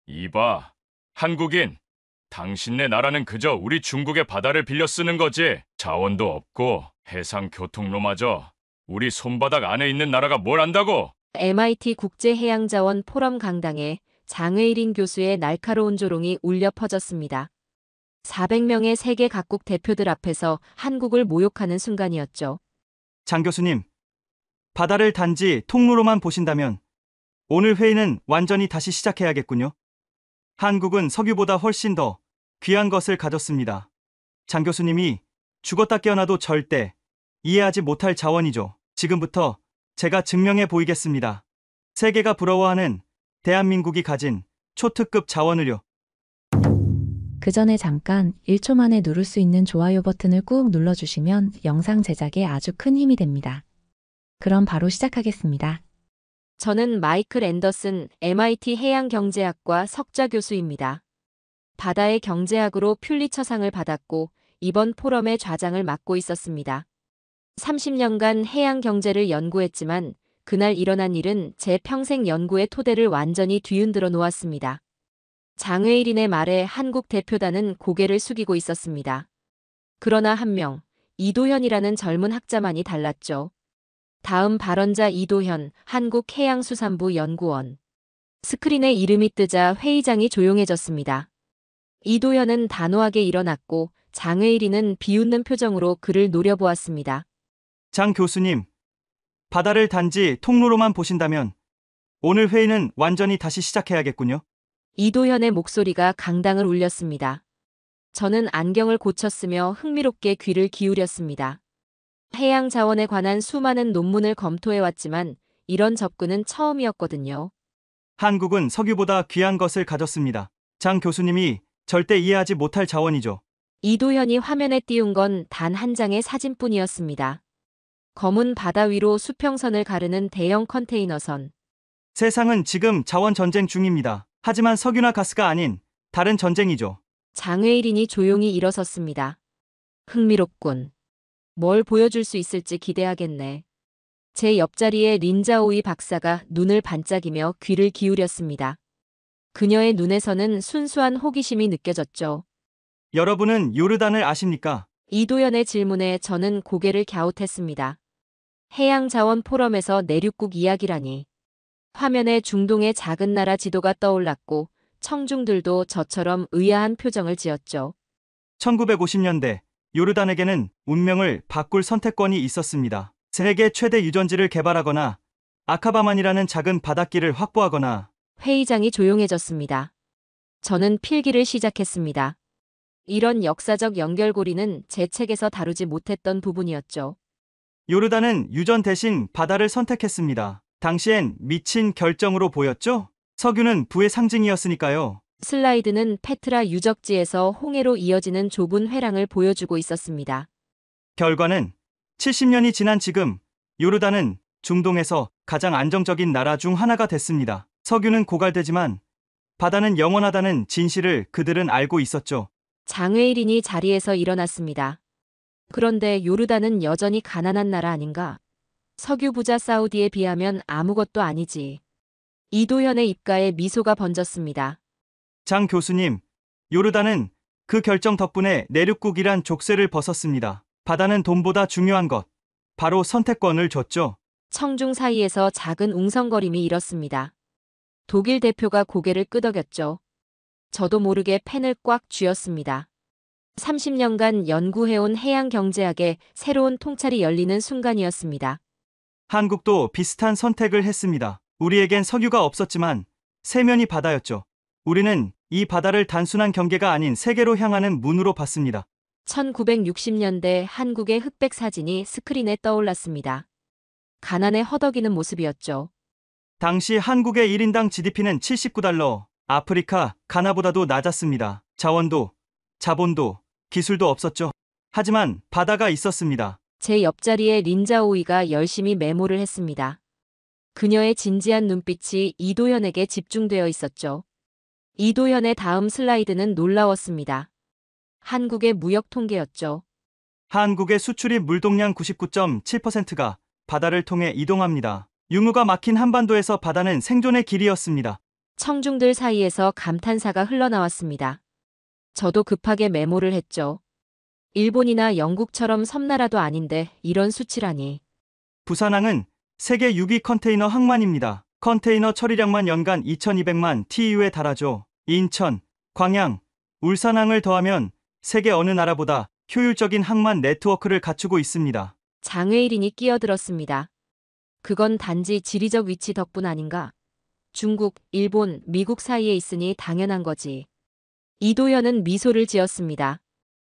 이봐, 한국인. 당신네 나라는 그저 우리 중국의 바다를 빌려 쓰는 거지. 자원도 없고 해상 교통로마저 우리 손바닥 안에 있는 나라가 뭘 안다고? MIT 국제해양자원 포럼 강당에 장외일인 교수의 날카로운 조롱이 울려 퍼졌습니다. 400명의 세계 각국 대표들 앞에서 한국을 모욕하는 순간이었죠. 장 교수님, 바다를 단지 통로로만 보신다면 오늘 회의는 완전히 다시 시작해야겠군요. 한국은 석유보다 훨씬 더 귀한 것을 가졌습니다. 장 교수님이 죽었다 깨어나도 절대 이해하지 못할 자원이죠. 지금부터 제가 증명해 보이겠습니다. 세계가 부러워하는 대한민국이 가진 초특급 자원을요. 그 전에 잠깐 1초 만에 누를 수 있는 좋아요 버튼을 꾹 눌러주시면 영상 제작에 아주 큰 힘이 됩니다. 그럼 바로 시작하겠습니다. 저는 마이클 앤더슨 MIT 해양경제학과 석좌 교수입니다. 바다의 경제학으로 퓰리처상을 받았고 이번 포럼의 좌장을 맡고 있었습니다. 30년간 해양 경제를 연구했지만 그날 일어난 일은 제 평생 연구의 토대를 완전히 뒤흔들어 놓았습니다. 장외일인의 말에 한국 대표단은 고개를 숙이고 있었습니다. 그러나 한 명, 이도현이라는 젊은 학자만이 달랐죠. 다음 발언자 이도현, 한국해양수산부 연구원. 스크린에 이름이 뜨자 회의장이 조용해졌습니다. 이도현은 단호하게 일어났고 장외일인은 비웃는 표정으로 그를 노려보았습니다. 장 교수님, 바다를 단지 통로로만 보신다면 오늘 회의는 완전히 다시 시작해야겠군요. 이도현의 목소리가 강당을 울렸습니다. 저는 안경을 고쳤으며 흥미롭게 귀를 기울였습니다. 해양 자원에 관한 수많은 논문을 검토해왔지만 이런 접근은 처음이었거든요. 한국은 석유보다 귀한 것을 가졌습니다. 장 교수님이 절대 이해하지 못할 자원이죠. 이도현이 화면에 띄운 건 단 한 장의 사진뿐이었습니다. 검은 바다 위로 수평선을 가르는 대형 컨테이너선. 세상은 지금 자원 전쟁 중입니다. 하지만 석유나 가스가 아닌 다른 전쟁이죠. 장외일인이 조용히 일어섰습니다. 흥미롭군. 뭘 보여줄 수 있을지 기대하겠네. 제 옆자리에 린자오이 박사가 눈을 반짝이며 귀를 기울였습니다. 그녀의 눈에서는 순수한 호기심이 느껴졌죠. 여러분은 요르단을 아십니까? 이도현의 질문에 저는 고개를 갸웃했습니다. 해양자원 포럼에서 내륙국 이야기라니. 화면에 중동의 작은 나라 지도가 떠올랐고 청중들도 저처럼 의아한 표정을 지었죠. 1950년대 요르단에게는 운명을 바꿀 선택권이 있었습니다. 세계 최대 유전지를 개발하거나 아카바만이라는 작은 바닷길을 확보하거나. 회의장이 조용해졌습니다. 저는 필기를 시작했습니다. 이런 역사적 연결고리는 제 책에서 다루지 못했던 부분이었죠. 요르단은 유전 대신 바다를 선택했습니다. 당시엔 미친 결정으로 보였죠? 석유는 부의 상징이었으니까요. 슬라이드는 페트라 유적지에서 홍해로 이어지는 좁은 회랑을 보여주고 있었습니다. 결과는 70년이 지난 지금 요르단은 중동에서 가장 안정적인 나라 중 하나가 됐습니다. 석유는 고갈되지만 바다는 영원하다는 진실을 그들은 알고 있었죠. 장외일인이 자리에서 일어났습니다. 그런데 요르단은 여전히 가난한 나라 아닌가? 석유 부자 사우디에 비하면 아무것도 아니지. 이도현의 입가에 미소가 번졌습니다. 장 교수님, 요르단은 그 결정 덕분에 내륙국이란 족쇄를 벗었습니다. 바다는 돈보다 중요한 것, 바로 선택권을 줬죠. 청중 사이에서 작은 웅성거림이 일었습니다. 독일 대표가 고개를 끄덕였죠. 저도 모르게 펜을 꽉 쥐었습니다. 30년간 연구해온 해양 경제학의 새로운 통찰이 열리는 순간이었습니다. 한국도 비슷한 선택을 했습니다. 우리에겐 석유가 없었지만 세면이 바다였죠. 우리는 이 바다를 단순한 경계가 아닌 세계로 향하는 문으로 봤습니다. 1960년대 한국의 흑백 사진이 스크린에 떠올랐습니다. 가난에 허덕이는 모습이었죠. 당시 한국의 1인당 GDP는 79달러, 아프리카, 가나보다도 낮았습니다. 자원도, 자본도, 기술도 없었죠. 하지만 바다가 있었습니다. 제 옆자리에 린자오이가 열심히 메모를 했습니다. 그녀의 진지한 눈빛이 이도현에게 집중되어 있었죠. 이도현의 다음 슬라이드는 놀라웠습니다. 한국의 무역 통계였죠. 한국의 수출입 물동량 99.7%가 바다를 통해 이동합니다. 유무가 막힌 한반도에서 바다는 생존의 길이었습니다. 청중들 사이에서 감탄사가 흘러나왔습니다. 저도 급하게 메모를 했죠. 일본이나 영국처럼 섬나라도 아닌데 이런 수치라니. 부산항은 세계 6위 컨테이너 항만입니다. 컨테이너 처리량만 연간 2200만 TEU에 달하죠. 인천, 광양, 울산항을 더하면 세계 어느 나라보다 효율적인 항만 네트워크를 갖추고 있습니다. 장외일인이 끼어들었습니다. 그건 단지 지리적 위치 덕분 아닌가? 중국, 일본, 미국 사이에 있으니 당연한 거지. 이도현은 미소를 지었습니다.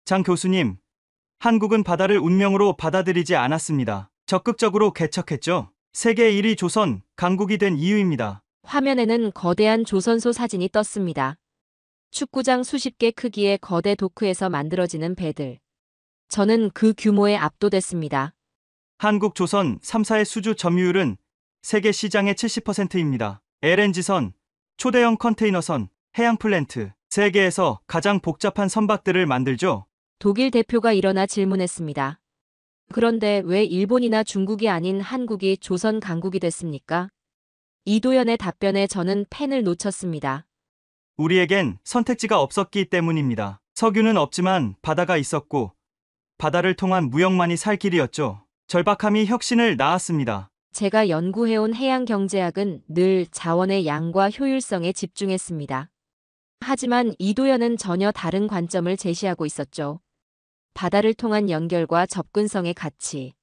장 교수님, 한국은 바다를 운명으로 받아들이지 않았습니다. 적극적으로 개척했죠. 세계 1위 조선, 강국이 된 이유입니다. 화면에는 거대한 조선소 사진이 떴습니다. 축구장 수십 개 크기의 거대 도크에서 만들어지는 배들. 저는 그 규모에 압도됐습니다. 한국 조선 3사의 수주 점유율은 세계 시장의 70%입니다. LNG선, 초대형 컨테이너선, 해양 플랜트, 세계에서 가장 복잡한 선박들을 만들죠. 독일 대표가 일어나 질문했습니다. 그런데 왜 일본이나 중국이 아닌 한국이 조선 강국이 됐습니까? 이도현의 답변에 저는 펜을 놓쳤습니다. 우리에겐 선택지가 없었기 때문입니다. 석유는 없지만 바다가 있었고 바다를 통한 무역만이 살 길이었죠. 절박함이 혁신을 낳았습니다. 제가 연구해온 해양경제학은 늘 자원의 양과 효율성에 집중했습니다. 하지만 이도현은 전혀 다른 관점을 제시하고 있었죠. 바다를 통한 연결과 접근성의 가치.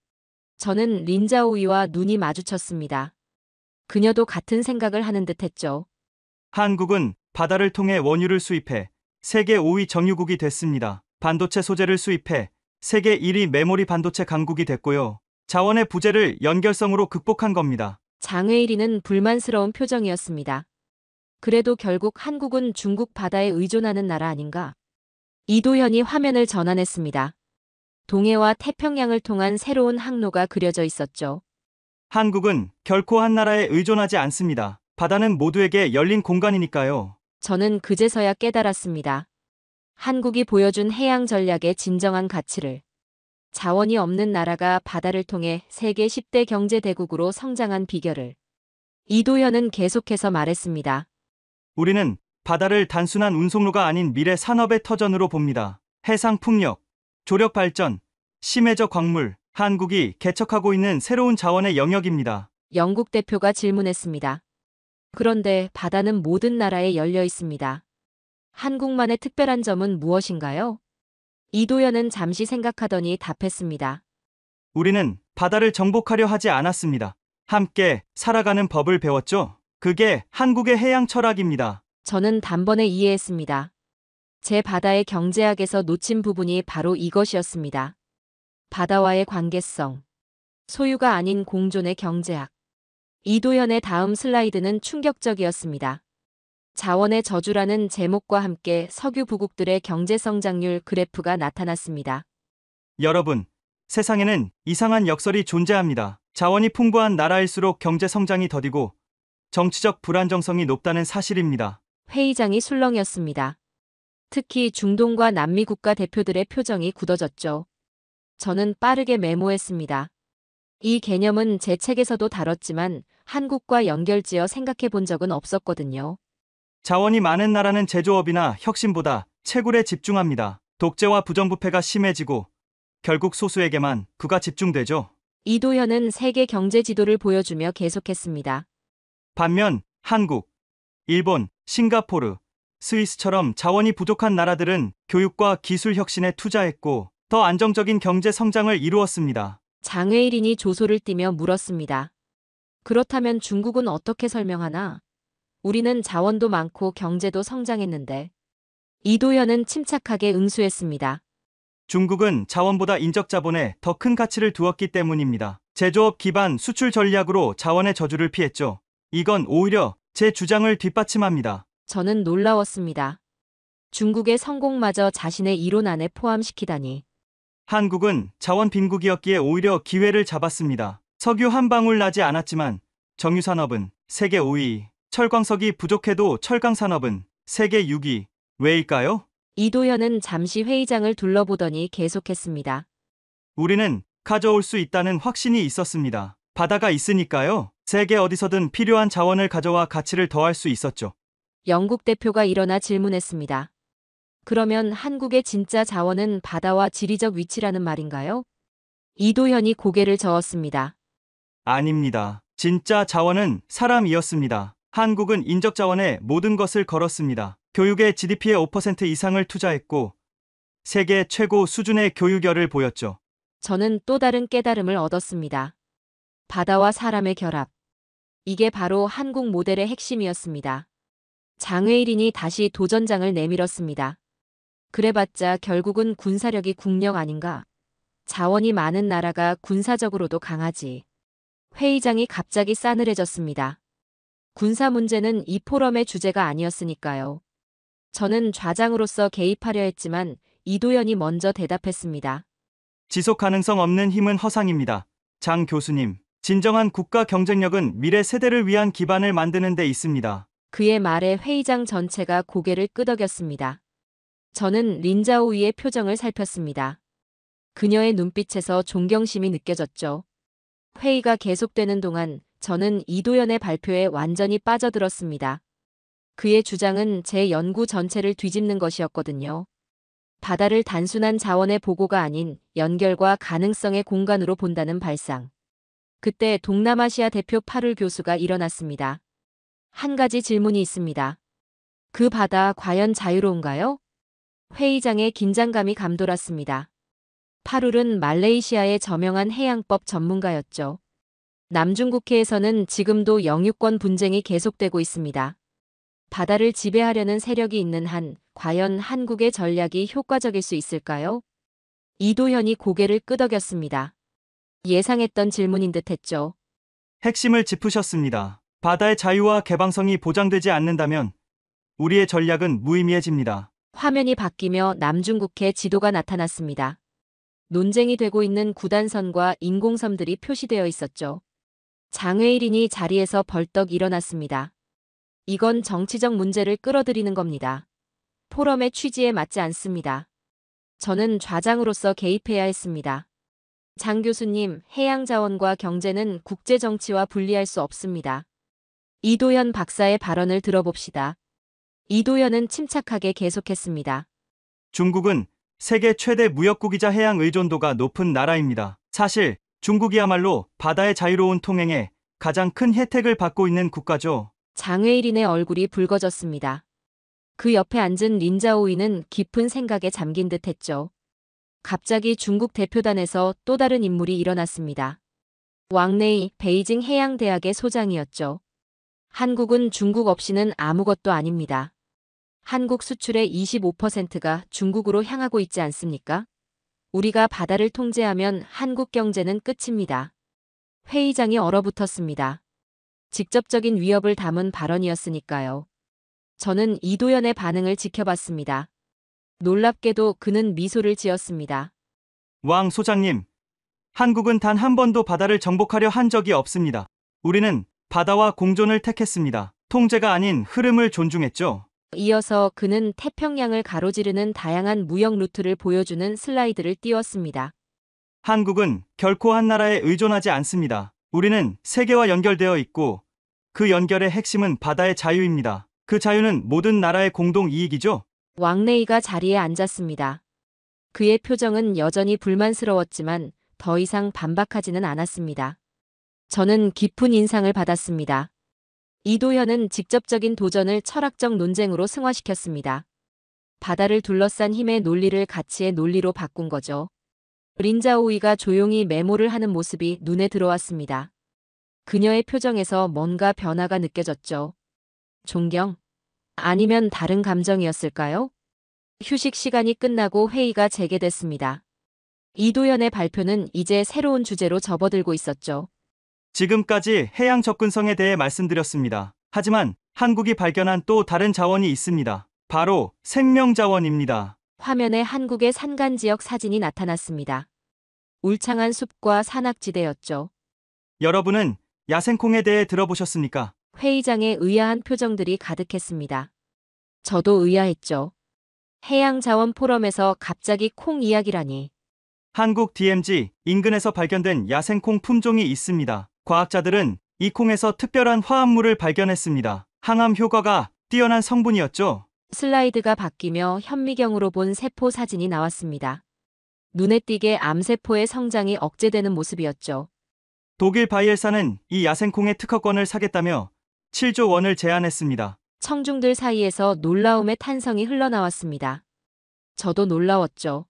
저는 린자오이와 눈이 마주쳤습니다. 그녀도 같은 생각을 하는 듯했죠. 한국은 바다를 통해 원유를 수입해 세계 5위 정유국이 됐습니다. 반도체 소재를 수입해 세계 1위 메모리 반도체 강국이 됐고요. 자원의 부재를 연결성으로 극복한 겁니다. 장외일이는 불만스러운 표정이었습니다. 그래도 결국 한국은 중국 바다에 의존하는 나라 아닌가? 이도현이 화면을 전환했습니다. 동해와 태평양을 통한 새로운 항로가 그려져 있었죠. 한국은 결코 한 나라에 의존하지 않습니다. 바다는 모두에게 열린 공간이니까요. 저는 그제서야 깨달았습니다. 한국이 보여준 해양 전략의 진정한 가치를. 자원이 없는 나라가 바다를 통해 세계 10대 경제대국으로 성장한 비결을. 이도현은 계속해서 말했습니다. 우리는 바다를 단순한 운송로가 아닌 미래 산업의 터전으로 봅니다. 해상 풍력, 조력 발전, 심해저 광물, 한국이 개척하고 있는 새로운 자원의 영역입니다. 영국 대표가 질문했습니다. 그런데 바다는 모든 나라에 열려 있습니다. 한국만의 특별한 점은 무엇인가요? 이도현은 잠시 생각하더니 답했습니다. 우리는 바다를 정복하려 하지 않았습니다. 함께 살아가는 법을 배웠죠. 그게 한국의 해양 철학입니다. 저는 단번에 이해했습니다. 제 바다의 경제학에서 놓친 부분이 바로 이것이었습니다. 바다와의 관계성. 소유가 아닌 공존의 경제학. 이도현의 다음 슬라이드는 충격적이었습니다. 자원의 저주라는 제목과 함께 석유 부국들의 경제 성장률 그래프가 나타났습니다. 여러분, 세상에는 이상한 역설이 존재합니다. 자원이 풍부한 나라일수록 경제 성장이 더디고 정치적 불안정성이 높다는 사실입니다. 회의장이 술렁였습니다. 특히 중동과 남미 국가 대표들의 표정이 굳어졌죠. 저는 빠르게 메모했습니다. 이 개념은 제 책에서도 다뤘지만 한국과 연결지어 생각해 본 적은 없었거든요. 자원이 많은 나라는 제조업이나 혁신보다 채굴에 집중합니다. 독재와 부정부패가 심해지고 결국 소수에게만 부가 집중되죠. 이도현은 세계 경제 지도를 보여주며 계속했습니다. 반면 한국, 일본, 싱가포르, 스위스처럼 자원이 부족한 나라들은 교육과 기술 혁신에 투자했고 더 안정적인 경제 성장을 이루었습니다. 장외일인이 조소를 띠며 물었습니다. 그렇다면 중국은 어떻게 설명하나? 우리는 자원도 많고 경제도 성장했는데. 이도현은 침착하게 응수했습니다. 중국은 자원보다 인적 자본에 더 큰 가치를 두었기 때문입니다. 제조업 기반 수출 전략으로 자원의 저주를 피했죠. 이건 오히려 제 주장을 뒷받침합니다. 저는 놀라웠습니다. 중국의 성공마저 자신의 이론 안에 포함시키다니. 한국은 자원 빈국이었기에 오히려 기회를 잡았습니다. 석유 한 방울 나지 않았지만 정유산업은 세계 5위, 철광석이 부족해도 철강산업은 세계 6위. 왜일까요? 이도현은 잠시 회의장을 둘러보더니 계속했습니다. 우리는 가져올 수 있다는 확신이 있었습니다. 바다가 있으니까요. 세계 어디서든 필요한 자원을 가져와 가치를 더할 수 있었죠. 영국 대표가 일어나 질문했습니다. 그러면 한국의 진짜 자원은 바다와 지리적 위치라는 말인가요? 이도현이 고개를 저었습니다. 아닙니다. 진짜 자원은 사람이었습니다. 한국은 인적 자원에 모든 것을 걸었습니다. 교육에 GDP의 5% 이상을 투자했고 세계 최고 수준의 교육열을 보였죠. 저는 또 다른 깨달음을 얻었습니다. 바다와 사람의 결합. 이게 바로 한국 모델의 핵심이었습니다. 장외일인이 다시 도전장을 내밀었습니다. 그래봤자 결국은 군사력이 국력 아닌가? 자원이 많은 나라가 군사적으로도 강하지. 회의장이 갑자기 싸늘해졌습니다. 군사 문제는 이 포럼의 주제가 아니었으니까요. 저는 좌장으로서 개입하려 했지만 이도현이 먼저 대답했습니다. 지속 가능성 없는 힘은 허상입니다. 장 교수님, 진정한 국가 경쟁력은 미래 세대를 위한 기반을 만드는 데 있습니다. 그의 말에 회의장 전체가 고개를 끄덕였습니다. 저는 린자오이의 표정을 살폈습니다. 그녀의 눈빛에서 존경심이 느껴졌죠. 회의가 계속되는 동안 저는 이도현의 발표에 완전히 빠져들었습니다. 그의 주장은 제 연구 전체를 뒤집는 것이었거든요. 바다를 단순한 자원의 보고가 아닌 연결과 가능성의 공간으로 본다는 발상. 그때 동남아시아 대표 파룰 교수가 일어났습니다. 한 가지 질문이 있습니다. 그 바다 과연 자유로운가요? 회의장에 긴장감이 감돌았습니다. 파룰은 말레이시아의 저명한 해양법 전문가였죠. 남중국해에서는 지금도 영유권 분쟁이 계속되고 있습니다. 바다를 지배하려는 세력이 있는 한 과연 한국의 전략이 효과적일 수 있을까요? 이도현이 고개를 끄덕였습니다. 예상했던 질문인 듯했죠. 핵심을 짚으셨습니다. 바다의 자유와 개방성이 보장되지 않는다면 우리의 전략은 무의미해집니다. 화면이 바뀌며 남중국해 지도가 나타났습니다. 논쟁이 되고 있는 구단선과 인공섬들이 표시되어 있었죠. 장외일인이 자리에서 벌떡 일어났습니다. 이건 정치적 문제를 끌어들이는 겁니다. 포럼의 취지에 맞지 않습니다. 저는 좌장으로서 개입해야 했습니다. 장 교수님, 해양자원과 경제는 국제정치와 분리할 수 없습니다. 이도현 박사의 발언을 들어봅시다. 이도현은 침착하게 계속했습니다. 중국은 세계 최대 무역국이자 해양 의존도가 높은 나라입니다. 사실 중국이야말로 바다의 자유로운 통행에 가장 큰 혜택을 받고 있는 국가죠. 장외일인의 얼굴이 붉어졌습니다. 그 옆에 앉은 린자오이는 깊은 생각에 잠긴 듯 했죠. 갑자기 중국 대표단에서 또 다른 인물이 일어났습니다. 왕레이 베이징 해양대학의 소장이었죠. 한국은 중국 없이는 아무것도 아닙니다. 한국 수출의 25%가 중국으로 향하고 있지 않습니까? 우리가 바다를 통제하면 한국 경제는 끝입니다. 회의장이 얼어붙었습니다. 직접적인 위협을 담은 발언이었으니까요. 저는 이도현의 반응을 지켜봤습니다. 놀랍게도 그는 미소를 지었습니다. 왕 소장님, 한국은 단 한 번도 바다를 정복하려 한 적이 없습니다. 우리는 바다와 공존을 택했습니다. 통제가 아닌 흐름을 존중했죠. 이어서 그는 태평양을 가로지르는 다양한 무역 루트를 보여주는 슬라이드를 띄웠습니다. 한국은 결코 한 나라에 의존하지 않습니다. 우리는 세계와 연결되어 있고 그 연결의 핵심은 바다의 자유입니다. 그 자유는 모든 나라의 공동 이익이죠. 왕레이가 자리에 앉았습니다. 그의 표정은 여전히 불만스러웠지만 더 이상 반박하지는 않았습니다. 저는 깊은 인상을 받았습니다. 이도현은 직접적인 도전을 철학적 논쟁으로 승화시켰습니다. 바다를 둘러싼 힘의 논리를 가치의 논리로 바꾼 거죠. 린자오이가 조용히 메모를 하는 모습이 눈에 들어왔습니다. 그녀의 표정에서 뭔가 변화가 느껴졌죠. 존경? 아니면 다른 감정이었을까요? 휴식 시간이 끝나고 회의가 재개됐습니다. 이도현의 발표는 이제 새로운 주제로 접어들고 있었죠. 지금까지 해양 접근성에 대해 말씀드렸습니다. 하지만 한국이 발견한 또 다른 자원이 있습니다. 바로 생명자원입니다. 화면에 한국의 산간지역 사진이 나타났습니다. 울창한 숲과 산악지대였죠. 여러분은 야생콩에 대해 들어보셨습니까? 회의장에 의아한 표정들이 가득했습니다. 저도 의아했죠. 해양자원 포럼에서 갑자기 콩 이야기라니. 한국 DMZ 인근에서 발견된 야생콩 품종이 있습니다. 과학자들은 이 콩에서 특별한 화합물을 발견했습니다. 항암 효과가 뛰어난 성분이었죠. 슬라이드가 바뀌며 현미경으로 본 세포 사진이 나왔습니다. 눈에 띄게 암세포의 성장이 억제되는 모습이었죠. 독일 바이엘사는 이 야생콩의 특허권을 사겠다며 7조 원을 제안했습니다. 청중들 사이에서 놀라움의 탄성이 흘러나왔습니다. 저도 놀라웠죠.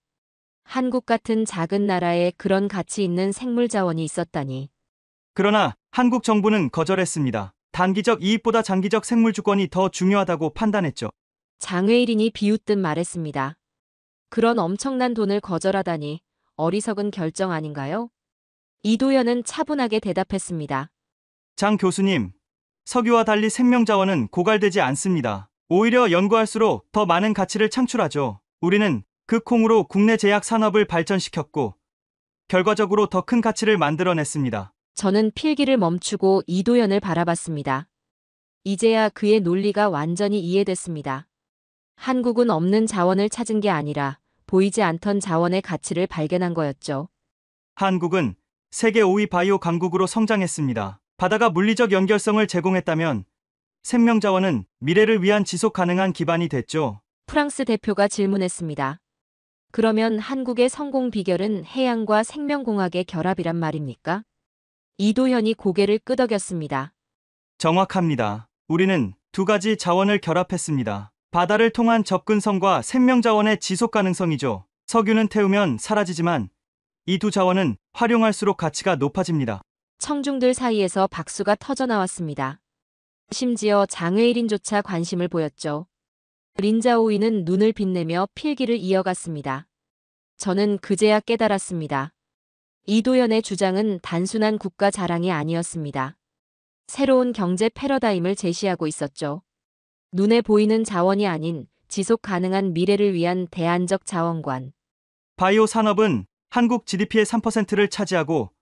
한국 같은 작은 나라에 그런 가치 있는 생물 자원이 있었다니. 그러나 한국 정부는 거절했습니다. 단기적 이익보다 장기적 생물 주권이 더 중요하다고 판단했죠. 장외일인이 비웃듯 말했습니다. 그런 엄청난 돈을 거절하다니 어리석은 결정 아닌가요? 이도현은 차분하게 대답했습니다. 장 교수님, 석유와 달리 생명자원은 고갈되지 않습니다. 오히려 연구할수록 더 많은 가치를 창출하죠. 우리는 그 콩으로 국내 제약 산업을 발전시켰고 결과적으로 더 큰 가치를 만들어냈습니다. 저는 필기를 멈추고 이도현을 바라봤습니다. 이제야 그의 논리가 완전히 이해됐습니다. 한국은 없는 자원을 찾은 게 아니라 보이지 않던 자원의 가치를 발견한 거였죠. 한국은 세계 5위 바이오 강국으로 성장했습니다. 바다가 물리적 연결성을 제공했다면 생명자원은 미래를 위한 지속 가능한 기반이 됐죠. 프랑스 대표가 질문했습니다. 그러면 한국의 성공 비결은 해양과 생명공학의 결합이란 말입니까? 이도현이 고개를 끄덕였습니다. 정확합니다. 우리는 두 가지 자원을 결합했습니다. 바다를 통한 접근성과 생명자원의 지속 가능성이죠. 석유는 태우면 사라지지만 이 두 자원은 활용할수록 가치가 높아집니다. 청중들 사이에서 박수가 터져나왔습니다. 심지어 장외일인조차 관심을 보였죠. 린자오이는 눈을 빛내며 필기를 이어갔습니다. 저는 그제야 깨달았습니다. 이도현의 주장은 단순한 국가 자랑이 아니었습니다. 새로운 경제 패러다임을 제시하고 있었죠. 눈에 보이는 자원이 아닌 지속 가능한 미래를 위한 대안적 자원관. 바이오 산업은 한국 GDP의 3%를 차지하고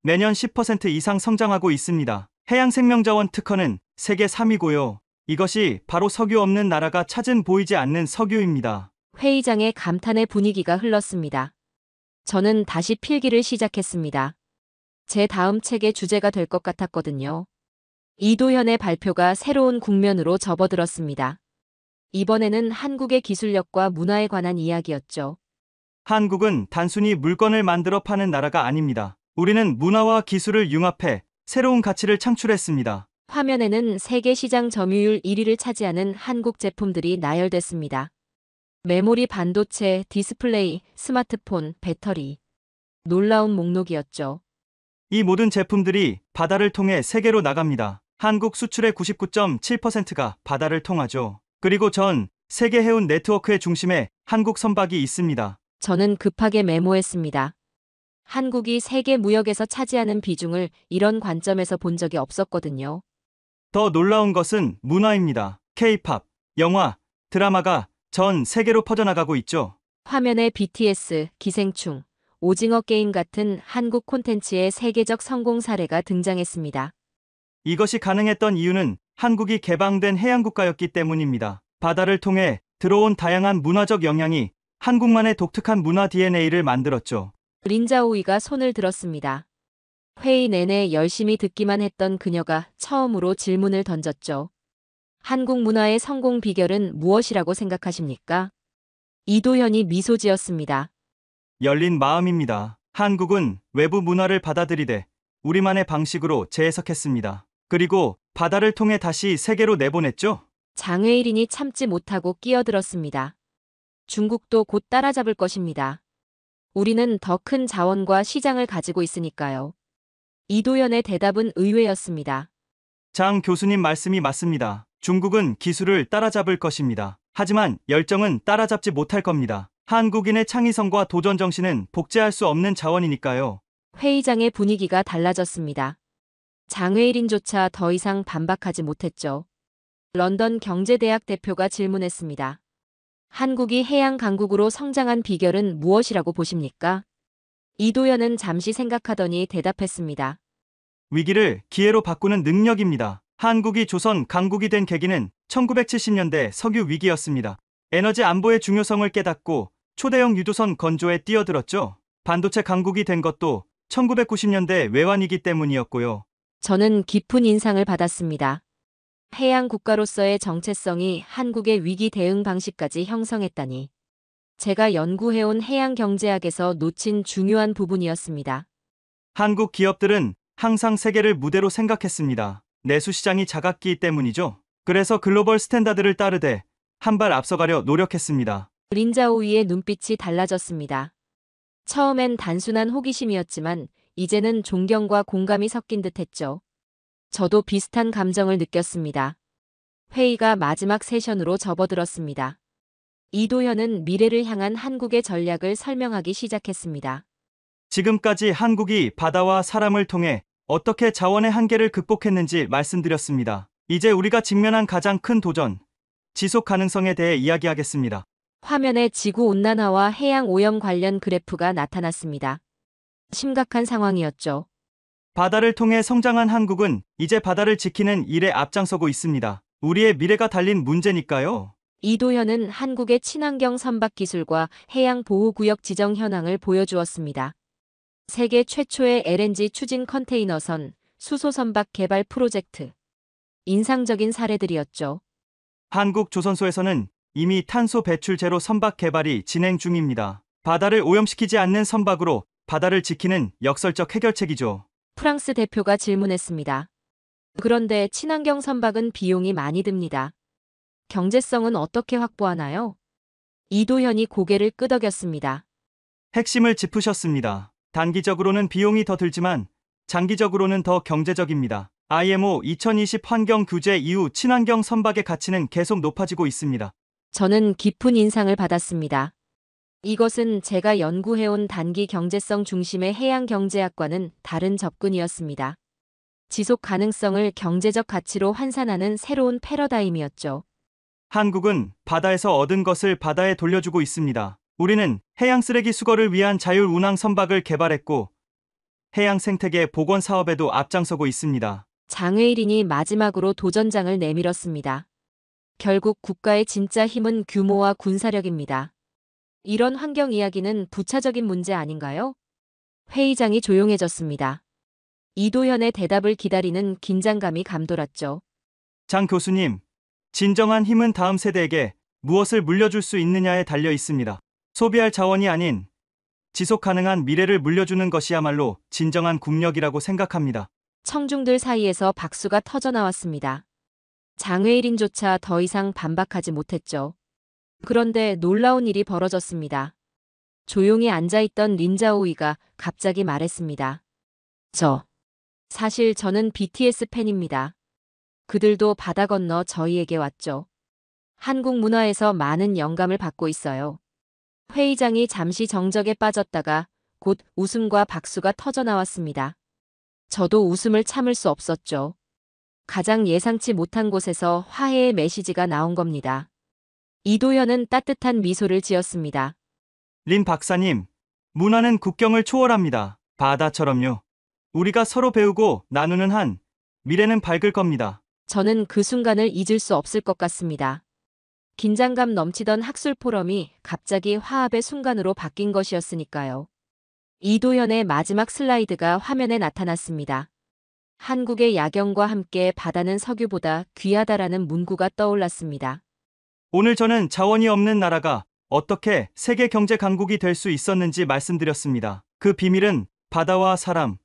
매년 10% 이상 성장하고 있습니다. 해양생명자원 특허는 세계 3위고요. 이것이 바로 석유 없는 나라가 찾은 보이지 않는 석유입니다. 회의장에 감탄의 분위기가 흘렀습니다. 저는 다시 필기를 시작했습니다. 제 다음 책의 주제가 될 것 같았거든요. 이도현의 발표가 새로운 국면으로 접어들었습니다. 이번에는 한국의 기술력과 문화에 관한 이야기였죠. 한국은 단순히 물건을 만들어 파는 나라가 아닙니다. 우리는 문화와 기술을 융합해 새로운 가치를 창출했습니다. 화면에는 세계 시장 점유율 1위를 차지하는 한국 제품들이 나열됐습니다. 메모리 반도체, 디스플레이, 스마트폰, 배터리. 놀라운 목록이었죠. 이 모든 제품들이 바다를 통해 세계로 나갑니다. 한국 수출의 99.7%가 바다를 통하죠. 그리고 전 세계 해운 네트워크의 중심에 한국 선박이 있습니다. 저는 급하게 메모했습니다. 한국이 세계 무역에서 차지하는 비중을 이런 관점에서 본 적이 없었거든요. 더 놀라운 것은 문화입니다. K-팝, 영화, 드라마가 전 세계로 퍼져나가고 있죠. 화면에 BTS, 기생충, 오징어 게임 같은 한국 콘텐츠의 세계적 성공 사례가 등장했습니다. 이것이 가능했던 이유는 한국이 개방된 해양국가였기 때문입니다. 바다를 통해 들어온 다양한 문화적 영향이 한국만의 독특한 문화 DNA를 만들었죠. 린자오이가 손을 들었습니다. 회의 내내 열심히 듣기만 했던 그녀가 처음으로 질문을 던졌죠. 한국 문화의 성공 비결은 무엇이라고 생각하십니까? 이도현이 미소 지었습니다. 열린 마음입니다. 한국은 외부 문화를 받아들이되 우리만의 방식으로 재해석했습니다. 그리고 바다를 통해 다시 세계로 내보냈죠. 장외일인이 참지 못하고 끼어들었습니다. 중국도 곧 따라잡을 것입니다. 우리는 더 큰 자원과 시장을 가지고 있으니까요. 이도현의 대답은 의외였습니다. 장 교수님 말씀이 맞습니다. 중국은 기술을 따라잡을 것입니다. 하지만 열정은 따라잡지 못할 겁니다. 한국인의 창의성과 도전 정신은 복제할 수 없는 자원이니까요. 회의장의 분위기가 달라졌습니다. 장외일인조차 더 이상 반박하지 못했죠. 런던 경제대학 대표가 질문했습니다. 한국이 해양 강국으로 성장한 비결은 무엇이라고 보십니까? 이도현은 잠시 생각하더니 대답했습니다. 위기를 기회로 바꾸는 능력입니다. 한국이 조선 강국이 된 계기는 1970년대 석유 위기였습니다. 에너지 안보의 중요성을 깨닫고 초대형 유도선 건조에 뛰어들었죠. 반도체 강국이 된 것도 1990년대 외환위기 때문이었고요. 저는 깊은 인상을 받았습니다. 해양 국가로서의 정체성이 한국의 위기 대응 방식까지 형성했다니. 제가 연구해온 해양 경제학에서 놓친 중요한 부분이었습니다. 한국 기업들은 항상 세계를 무대로 생각했습니다. 내수 시장이 작았기 때문이죠. 그래서 글로벌 스탠다드를 따르되 한 발 앞서가려 노력했습니다. 린자오이의 눈빛이 달라졌습니다. 처음엔 단순한 호기심이었지만 이제는 존경과 공감이 섞인 듯했죠. 저도 비슷한 감정을 느꼈습니다. 회의가 마지막 세션으로 접어들었습니다. 이도현은 미래를 향한 한국의 전략을 설명하기 시작했습니다. 지금까지 한국이 바다와 사람을 통해 어떻게 자원의 한계를 극복했는지 말씀드렸습니다. 이제 우리가 직면한 가장 큰 도전, 지속 가능성에 대해 이야기하겠습니다. 화면에 지구온난화와 해양 오염 관련 그래프가 나타났습니다. 심각한 상황이었죠. 바다를 통해 성장한 한국은 이제 바다를 지키는 일에 앞장서고 있습니다. 우리의 미래가 달린 문제니까요. 이도현은 한국의 친환경 선박 기술과 해양 보호구역 지정 현황을 보여주었습니다. 세계 최초의 LNG 추진 컨테이너선, 수소 선박 개발 프로젝트. 인상적인 사례들이었죠. 한국 조선소에서는 이미 탄소 배출 제로 선박 개발이 진행 중입니다. 바다를 오염시키지 않는 선박으로 바다를 지키는 역설적 해결책이죠. 프랑스 대표가 질문했습니다. 그런데 친환경 선박은 비용이 많이 듭니다. 경제성은 어떻게 확보하나요? 이도현이 고개를 끄덕였습니다. 핵심을 짚으셨습니다. 단기적으로는 비용이 더 들지만 장기적으로는 더 경제적입니다. IMO 2020 환경 규제 이후 친환경 선박의 가치는 계속 높아지고 있습니다. 저는 깊은 인상을 받았습니다. 이것은 제가 연구해온 단기 경제성 중심의 해양 경제학과는 다른 접근이었습니다. 지속 가능성을 경제적 가치로 환산하는 새로운 패러다임이었죠. 한국은 바다에서 얻은 것을 바다에 돌려주고 있습니다. 우리는 해양 쓰레기 수거를 위한 자율 운항 선박을 개발했고 해양 생태계 복원 사업에도 앞장서고 있습니다. 장외일인이 마지막으로 도전장을 내밀었습니다. 결국 국가의 진짜 힘은 규모와 군사력입니다. 이런 환경 이야기는 부차적인 문제 아닌가요? 회의장이 조용해졌습니다. 이도현의 대답을 기다리는 긴장감이 감돌았죠. 장 교수님, 진정한 힘은 다음 세대에게 무엇을 물려줄 수 있느냐에 달려 있습니다. 소비할 자원이 아닌 지속 가능한 미래를 물려주는 것이야말로 진정한 국력이라고 생각합니다. 청중들 사이에서 박수가 터져나왔습니다. 장외일인조차 더 이상 반박하지 못했죠. 그런데 놀라운 일이 벌어졌습니다. 조용히 앉아있던 린자오이가 갑자기 말했습니다. 사실 저는 BTS 팬입니다. 그들도 바다 건너 저희에게 왔죠. 한국 문화에서 많은 영감을 받고 있어요. 회의장이 잠시 정적에 빠졌다가 곧 웃음과 박수가 터져나왔습니다. 저도 웃음을 참을 수 없었죠. 가장 예상치 못한 곳에서 화해의 메시지가 나온 겁니다. 이도현은 따뜻한 미소를 지었습니다. 린 박사님, 문화는 국경을 초월합니다. 바다처럼요. 우리가 서로 배우고 나누는 한 미래는 밝을 겁니다. 저는 그 순간을 잊을 수 없을 것 같습니다. 긴장감 넘치던 학술 포럼이 갑자기 화합의 순간으로 바뀐 것이었으니까요. 이도현의 마지막 슬라이드가 화면에 나타났습니다. 한국의 야경과 함께 바다는 석유보다 귀하다라는 문구가 떠올랐습니다. 오늘 저는 자원이 없는 나라가 어떻게 세계 경제 강국이 될 수 있었는지 말씀드렸습니다. 그 비밀은 바다와 사람,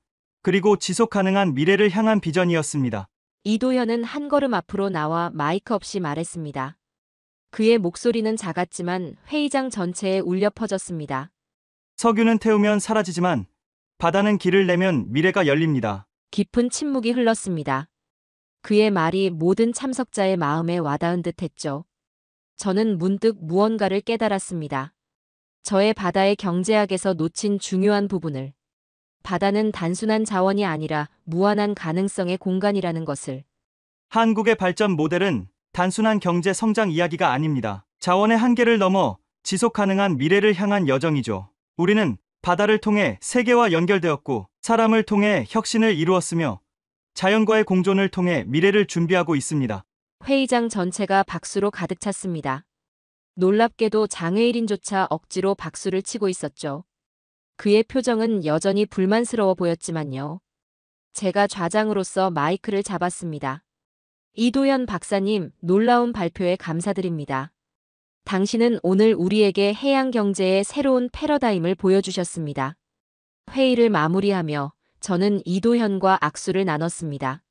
그리고 지속 가능한 미래를 향한 비전이었습니다. 이도현은 한 걸음 앞으로 나와 마이크 없이 말했습니다. 그의 목소리는 작았지만 회의장 전체에 울려 퍼졌습니다. 석유는 태우면 사라지지만 바다는 길을 내면 미래가 열립니다. 깊은 침묵이 흘렀습니다. 그의 말이 모든 참석자의 마음에 와닿은 듯했죠. 저는 문득 무언가를 깨달았습니다. 저의 바다의 경제학에서 놓친 중요한 부분을. 바다는 단순한 자원이 아니라 무한한 가능성의 공간이라는 것을. 한국의 발전 모델은 단순한 경제 성장 이야기가 아닙니다. 자원의 한계를 넘어 지속 가능한 미래를 향한 여정이죠. 우리는 바다를 통해 세계와 연결되었고 사람을 통해 혁신을 이루었으며 자연과의 공존을 통해 미래를 준비하고 있습니다. 회의장 전체가 박수로 가득 찼습니다. 놀랍게도 장외일인조차 억지로 박수를 치고 있었죠. 그의 표정은 여전히 불만스러워 보였지만요. 제가 좌장으로서 마이크를 잡았습니다. 이도현 박사님, 놀라운 발표에 감사드립니다. 당신은 오늘 우리에게 해양 경제의 새로운 패러다임을 보여주셨습니다. 회의를 마무리하며 저는 이도현과 악수를 나눴습니다.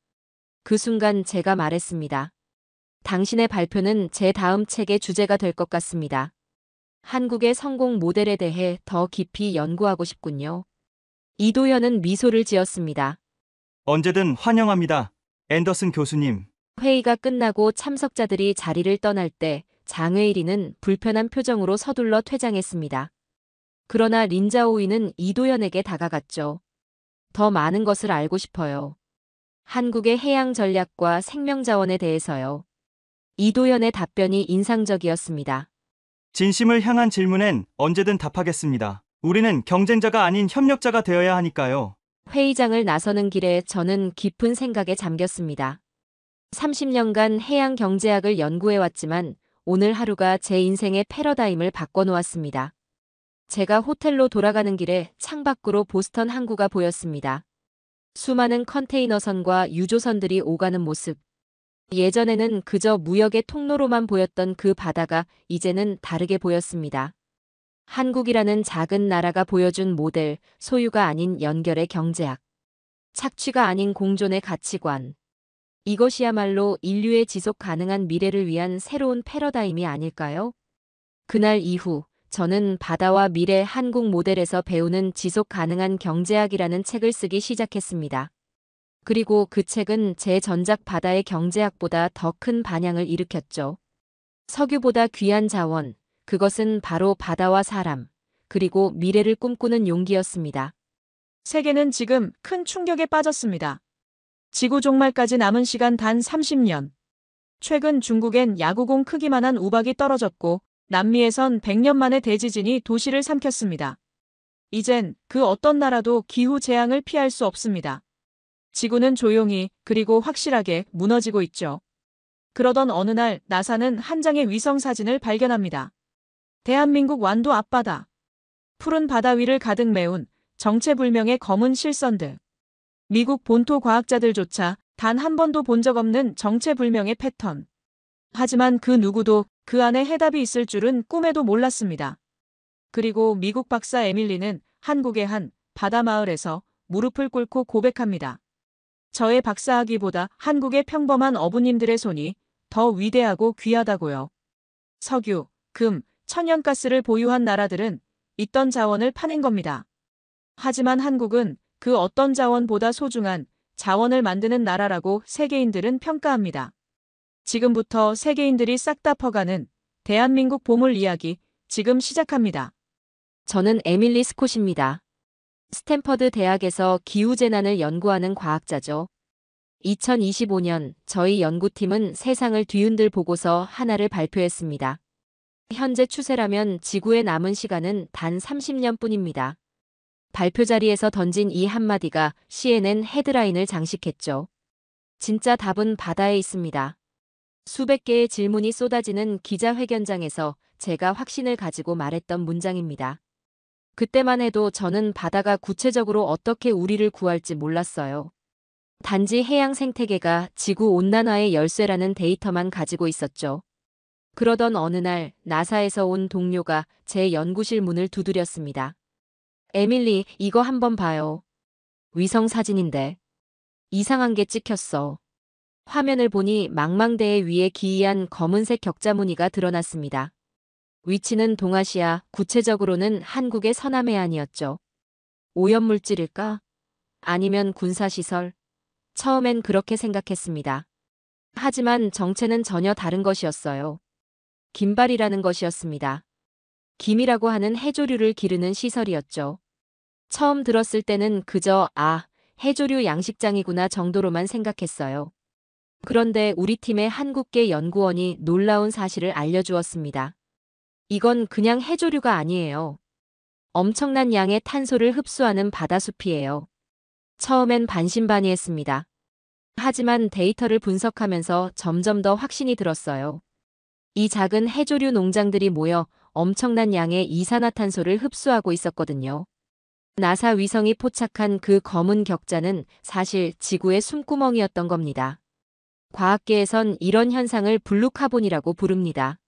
그 순간 제가 말했습니다. 당신의 발표는 제 다음 책의 주제가 될 것 같습니다. 한국의 성공 모델에 대해 더 깊이 연구하고 싶군요. 이도현은 미소를 지었습니다. 언제든 환영합니다. 앤더슨 교수님. 회의가 끝나고 참석자들이 자리를 떠날 때 장외일이는 불편한 표정으로 서둘러 퇴장했습니다. 그러나 린자오이는 이도현에게 다가갔죠. 더 많은 것을 알고 싶어요. 한국의 해양 전략과 생명자원에 대해서요. 이도현의 답변이 인상적이었습니다. 진심을 향한 질문엔 언제든 답하겠습니다. 우리는 경쟁자가 아닌 협력자가 되어야 하니까요. 회의장을 나서는 길에 저는 깊은 생각에 잠겼습니다. 30년간 해양 경제학을 연구해왔지만 오늘 하루가 제 인생의 패러다임을 바꿔놓았습니다. 제가 호텔로 돌아가는 길에 창밖으로 보스턴 항구가 보였습니다. 수많은 컨테이너선과 유조선들이 오가는 모습. 예전에는 그저 무역의 통로로만 보였던 그 바다가 이제는 다르게 보였습니다. 한국이라는 작은 나라가 보여준 모델, 소유가 아닌 연결의 경제학. 착취가 아닌 공존의 가치관. 이것이야말로 인류의 지속 가능한 미래를 위한 새로운 패러다임이 아닐까요? 그날 이후 저는 바다와 미래 한국 모델에서 배우는 지속 가능한 경제학이라는 책을 쓰기 시작했습니다. 그리고 그 책은 제 전작 바다의 경제학보다 더 큰 반향을 일으켰죠. 석유보다 귀한 자원, 그것은 바로 바다와 사람, 그리고 미래를 꿈꾸는 용기였습니다. 세계는 지금 큰 충격에 빠졌습니다. 지구 종말까지 남은 시간 단 30년. 최근 중국엔 야구공 크기만한 우박이 떨어졌고 남미에선 100년 만에 대지진이 도시를 삼켰습니다. 이젠 그 어떤 나라도 기후 재앙을 피할 수 없습니다. 지구는 조용히 그리고 확실하게 무너지고 있죠. 그러던 어느 날 나사는 한 장의 위성 사진을 발견합니다. 대한민국 완도 앞바다. 푸른 바다 위를 가득 메운 정체불명의 검은 실선들. 미국 본토 과학자들조차 단 한 번도 본 적 없는 정체불명의 패턴. 하지만 그 누구도 그 안에 해답이 있을 줄은 꿈에도 몰랐습니다. 그리고 미국 박사 에밀리는 한국의 한 바다 마을에서 무릎을 꿇고 고백합니다. 저의 박사학위보다 한국의 평범한 어부님들의 손이 더 위대하고 귀하다고요. 석유, 금, 천연가스를 보유한 나라들은 있던 자원을 파낸 겁니다. 하지만 한국은 그 어떤 자원보다 소중한 자원을 만드는 나라라고 세계인들은 평가합니다. 지금부터 세계인들이 싹 다 퍼가는 대한민국 보물 이야기 지금 시작합니다. 저는 에밀리 스콧입니다. 스탠퍼드 대학에서 기후재난을 연구하는 과학자죠. 2025년 저희 연구팀은 세상을 뒤흔들 보고서 하나를 발표했습니다. 현재 추세라면 지구에 남은 시간은 단 30년뿐입니다. 발표 자리에서 던진 이 한마디가 CNN 헤드라인을 장식했죠. 진짜 답은 바다에 있습니다. 수백 개의 질문이 쏟아지는 기자회견장에서 제가 확신을 가지고 말했던 문장입니다. 그때만 해도 저는 바다가 구체적으로 어떻게 우리를 구할지 몰랐어요. 단지 해양 생태계가 지구 온난화의 열쇠라는 데이터만 가지고 있었죠. 그러던 어느 날 나사에서 온 동료가 제 연구실 문을 두드렸습니다. 에밀리, 이거 한번 봐요. 위성 사진인데. 이상한 게 찍혔어. 화면을 보니 망망대해 위에 기이한 검은색 격자 무늬가 드러났습니다. 위치는 동아시아, 구체적으로는 한국의 서남해안이었죠. 오염물질일까? 아니면 군사시설? 처음엔 그렇게 생각했습니다. 하지만 정체는 전혀 다른 것이었어요. 김발이라는 것이었습니다. 김이라고 하는 해조류를 기르는 시설이었죠. 처음 들었을 때는 그저 해조류 양식장이구나 정도로만 생각했어요. 그런데 우리 팀의 한국계 연구원이 놀라운 사실을 알려주었습니다. 이건 그냥 해조류가 아니에요. 엄청난 양의 탄소를 흡수하는 바다숲이에요. 처음엔 반신반의했습니다. 하지만 데이터를 분석하면서 점점 더 확신이 들었어요. 이 작은 해조류 농장들이 모여 엄청난 양의 이산화탄소를 흡수하고 있었거든요. 나사 위성이 포착한 그 검은 격자는 사실 지구의 숨구멍이었던 겁니다. 과학계에선 이런 현상을 블루카본이라고 부릅니다.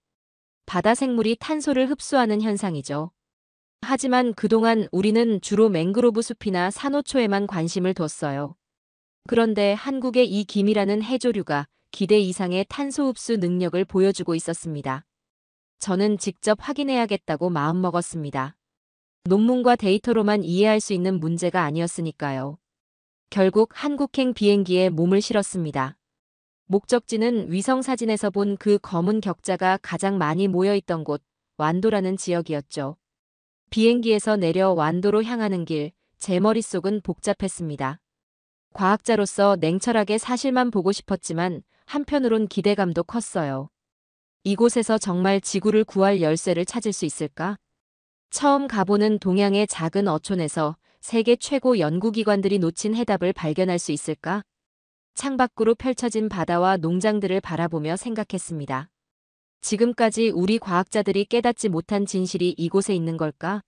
바다 생물이 탄소를 흡수하는 현상이죠. 하지만 그동안 우리는 주로 맹그로브 숲이나 산호초에만 관심을 뒀어요. 그런데 한국의 이 김이라는 해조류가 기대 이상의 탄소 흡수 능력을 보여주고 있었습니다. 저는 직접 확인해야겠다고 마음먹었습니다. 논문과 데이터로만 이해할 수 있는 문제가 아니었으니까요. 결국 한국행 비행기에 몸을 실었습니다. 목적지는 위성사진에서 본 그 검은 격자가 가장 많이 모여있던 곳, 완도라는 지역이었죠. 비행기에서 내려 완도로 향하는 길, 제 머릿속은 복잡했습니다. 과학자로서 냉철하게 사실만 보고 싶었지만 한편으론 기대감도 컸어요. 이곳에서 정말 지구를 구할 열쇠를 찾을 수 있을까? 처음 가보는 동양의 작은 어촌에서 세계 최고 연구기관들이 놓친 해답을 발견할 수 있을까? 창밖으로 펼쳐진 바다와 농장들을 바라보며 생각했습니다. 지금까지 우리 과학자들이 깨닫지 못한 진실이 이곳에 있는 걸까?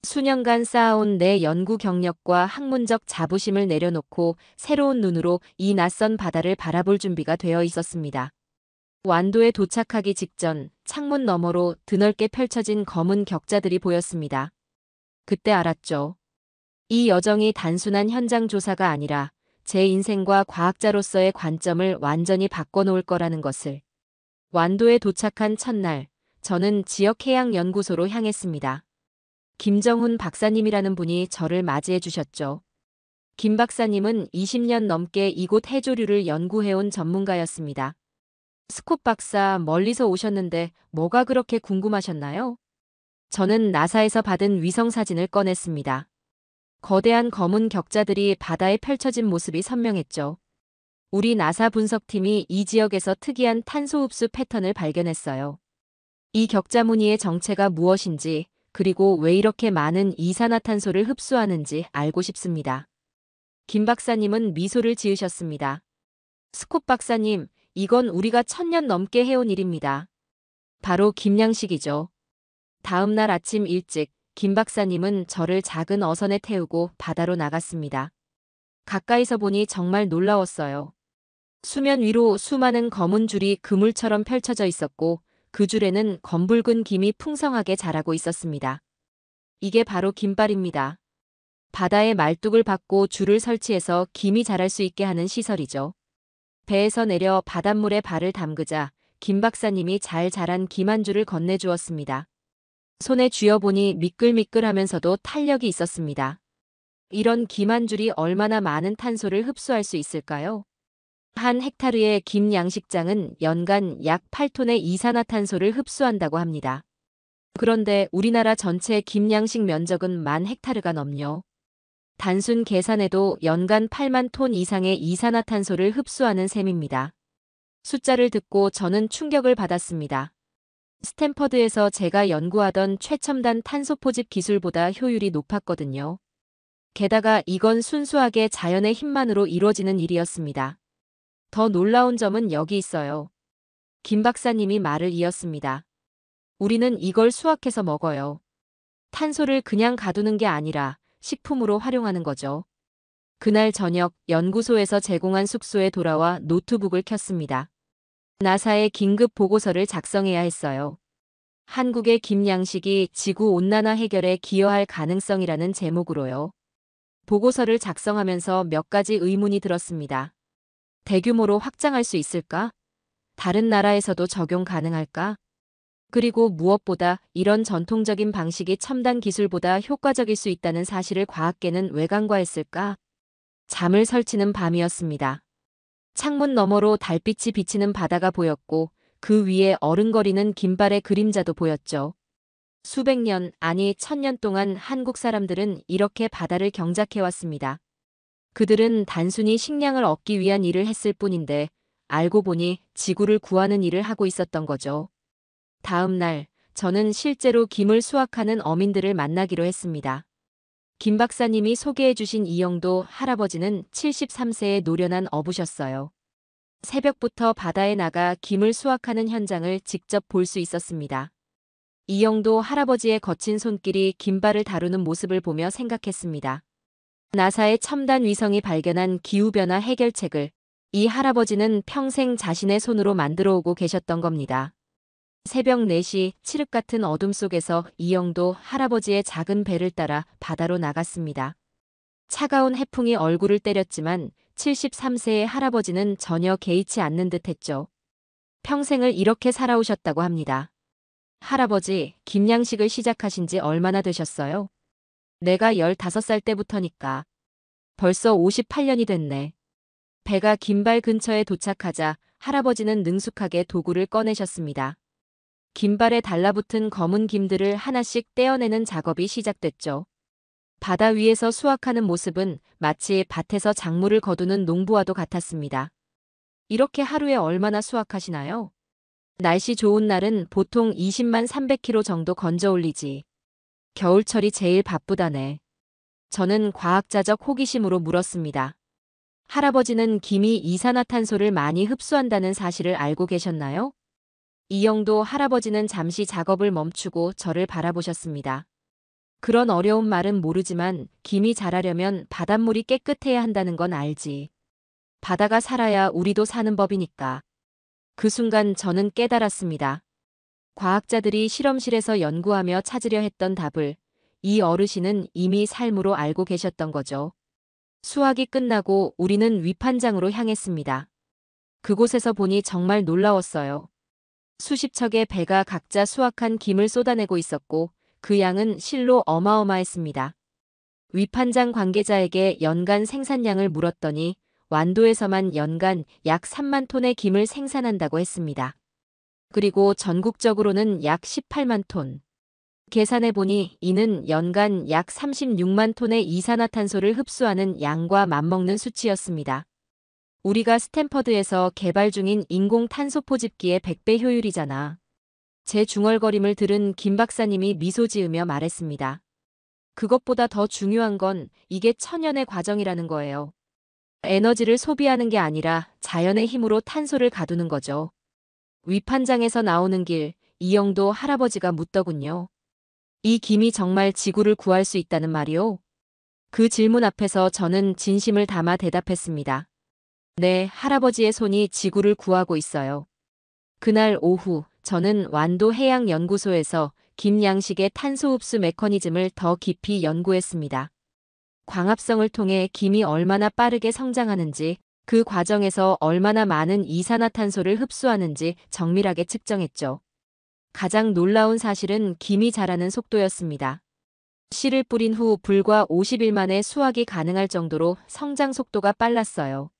수년간 쌓아온 내 연구 경력과 학문적 자부심을 내려놓고 새로운 눈으로 이 낯선 바다를 바라볼 준비가 되어 있었습니다. 완도에 도착하기 직전 창문 너머로 드넓게 펼쳐진 검은 격자들이 보였습니다. 그때 알았죠. 이 여정이 단순한 현장 조사가 아니라 제 인생과 과학자로서의 관점을 완전히 바꿔놓을 거라는 것을. 완도에 도착한 첫날, 저는 지역해양연구소로 향했습니다. 김정훈 박사님이라는 분이 저를 맞이해 주셨죠. 김 박사님은 20년 넘게 이곳 해조류를 연구해온 전문가였습니다. 스콧 박사, 멀리서 오셨는데 뭐가 그렇게 궁금하셨나요? 저는 나사에서 받은 위성사진을 꺼냈습니다. 거대한 검은 격자들이 바다에 펼쳐진 모습이 선명했죠. 우리 나사 분석팀이 이 지역에서 특이한 탄소 흡수 패턴을 발견했어요. 이 격자 무늬의 정체가 무엇인지, 그리고 왜 이렇게 많은 이산화탄소를 흡수하는지 알고 싶습니다. 김 박사님은 미소를 지으셨습니다. 스콧 박사님, 이건 우리가 1000년 넘게 해온 일입니다. 바로 김양식이죠. 다음 날 아침 일찍 김 박사님은 저를 작은 어선에 태우고 바다로 나갔습니다. 가까이서 보니 정말 놀라웠어요. 수면 위로 수많은 검은 줄이 그물처럼 펼쳐져 있었고 그 줄에는 검붉은 김이 풍성하게 자라고 있었습니다. 이게 바로 김발입니다. 바다에 말뚝을 박고 줄을 설치해서 김이 자랄 수 있게 하는 시설이죠. 배에서 내려 바닷물에 발을 담그자 김 박사님이 잘 자란 김 한 줄을 건네주었습니다. 손에 쥐어보니 미끌미끌하면서도 탄력이 있었습니다. 이런 김 한 줄이 얼마나 많은 탄소를 흡수할 수 있을까요? 한 헥타르의 김 양식장은 연간 약 8톤의 이산화탄소를 흡수한다고 합니다. 그런데 우리나라 전체 김 양식 면적은 10,000헥타르가 넘요. 단순 계산해도 연간 8만 톤 이상의 이산화탄소를 흡수하는 셈입니다. 숫자를 듣고 저는 충격을 받았습니다. 스탠퍼드에서 제가 연구하던 최첨단 탄소 포집 기술보다 효율이 높았거든요. 게다가 이건 순수하게 자연의 힘만으로 이루어지는 일이었습니다. 더 놀라운 점은 여기 있어요. 김 박사님이 말을 이었습니다. 우리는 이걸 수확해서 먹어요. 탄소를 그냥 가두는 게 아니라 식품으로 활용하는 거죠. 그날 저녁 연구소에서 제공한 숙소에 돌아와 노트북을 켰습니다. 나사의 긴급 보고서를 작성해야 했어요. 한국의 김 양식이 지구온난화 해결에 기여할 가능성이라는 제목으로요. 보고서를 작성하면서 몇 가지 의문이 들었습니다. 대규모로 확장할 수 있을까? 다른 나라에서도 적용 가능할까? 그리고 무엇보다 이런 전통적인 방식이 첨단 기술보다 효과적일 수 있다는 사실을 과학계는 왜 간과했을까? 잠을 설치는 밤이었습니다. 창문 너머로 달빛이 비치는 바다가 보였고 그 위에 어른거리는 김발의 그림자도 보였죠. 수백 년, 아니 1000년 동안 한국 사람들은 이렇게 바다를 경작해왔습니다. 그들은 단순히 식량을 얻기 위한 일을 했을 뿐인데 알고 보니 지구를 구하는 일을 하고 있었던 거죠. 다음 날 저는 실제로 김을 수확하는 어민들을 만나기로 했습니다. 김 박사님이 소개해 주신 이영도 할아버지는 73세의 노련한 어부셨어요. 새벽부터 바다에 나가 김을 수확하는 현장을 직접 볼 수 있었습니다. 이영도 할아버지의 거친 손길이 김발을 다루는 모습을 보며 생각했습니다. 나사의 첨단 위성이 발견한 기후변화 해결책을 이 할아버지는 평생 자신의 손으로 만들어 오고 계셨던 겁니다. 새벽 4시 칠흑 같은 어둠 속에서 이영도 할아버지의 작은 배를 따라 바다로 나갔습니다. 차가운 해풍이 얼굴을 때렸지만 73세의 할아버지는 전혀 개의치 않는 듯 했죠. 평생을 이렇게 살아오셨다고 합니다. 할아버지, 김양식을 시작하신 지 얼마나 되셨어요? 내가 15살 때부터니까. 벌써 58년이 됐네. 배가 김발 근처에 도착하자 할아버지는 능숙하게 도구를 꺼내셨습니다. 김발에 달라붙은 검은 김들을 하나씩 떼어내는 작업이 시작됐죠. 바다 위에서 수확하는 모습은 마치 밭에서 작물을 거두는 농부와도 같았습니다. 이렇게 하루에 얼마나 수확하시나요? 날씨 좋은 날은 보통 20만 300kg 정도 건져 올리지. 겨울철이 제일 바쁘다네. 저는 과학자적 호기심으로 물었습니다. 할아버지는 김이 이산화탄소를 많이 흡수한다는 사실을 알고 계셨나요? 이영도 할아버지는 잠시 작업을 멈추고 저를 바라보셨습니다. 그런 어려운 말은 모르지만 김이 자라려면 바닷물이 깨끗해야 한다는 건 알지. 바다가 살아야 우리도 사는 법이니까. 그 순간 저는 깨달았습니다. 과학자들이 실험실에서 연구하며 찾으려 했던 답을 이 어르신은 이미 삶으로 알고 계셨던 거죠. 수확이 끝나고 우리는 위판장으로 향했습니다. 그곳에서 보니 정말 놀라웠어요. 수십 척의 배가 각자 수확한 김을 쏟아내고 있었고 그 양은 실로 어마어마했습니다. 위판장 관계자에게 연간 생산량을 물었더니 완도에서만 연간 약 3만 톤의 김을 생산한다고 했습니다. 그리고 전국적으로는 약 18만 톤. 계산해보니 이는 연간 약 36만 톤의 이산화탄소를 흡수하는 양과 맞먹는 수치였습니다. 우리가 스탠퍼드에서 개발 중인 인공 탄소 포집기의 100배 효율이잖아. 제 중얼거림을 들은 김 박사님이 미소 지으며 말했습니다. 그것보다 더 중요한 건 이게 천연의 과정이라는 거예요. 에너지를 소비하는 게 아니라 자연의 힘으로 탄소를 가두는 거죠. 위판장에서 나오는 길, 이영도 할아버지가 묻더군요. 이 김이 정말 지구를 구할 수 있다는 말이오? 그 질문 앞에서 저는 진심을 담아 대답했습니다. 네, 할아버지의 손이 지구를 구하고 있어요. 그날 오후, 저는 완도 해양연구소에서 김양식의 탄소 흡수 메커니즘을 더 깊이 연구했습니다. 광합성을 통해 김이 얼마나 빠르게 성장하는지, 그 과정에서 얼마나 많은 이산화탄소를 흡수하는지 정밀하게 측정했죠. 가장 놀라운 사실은 김이 자라는 속도였습니다. 씨를 뿌린 후 불과 50일 만에 수확이 가능할 정도로 성장 속도가 빨랐어요.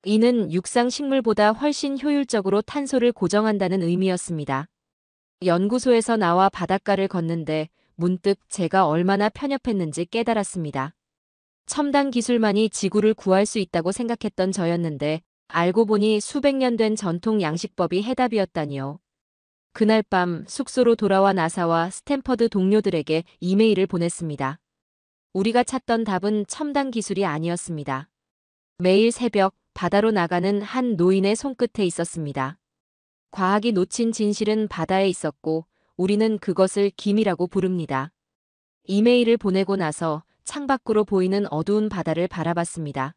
이는 육상 식물보다 훨씬 효율적으로 탄소를 고정한다는 의미였습니다. 연구소에서 나와 바닷가를 걷는데 문득 제가 얼마나 편협했는지 깨달았습니다. 첨단 기술만이 지구를 구할 수 있다고 생각했던 저였는데 알고 보니 수백 년 된 전통 양식법이 해답이었다니요. 그날 밤 숙소로 돌아와 나사와 스탠퍼드 동료들에게 이메일을 보냈습니다. 우리가 찾던 답은 첨단 기술이 아니었습니다. 매일 새벽 바다로 나가는 한 노인의 손끝에 있었습니다. 과학이 놓친 진실은 바다에 있었고 우리는 그것을 김이라고 부릅니다. 이메일을 보내고 나서 창밖으로 보이는 어두운 바다를 바라봤습니다.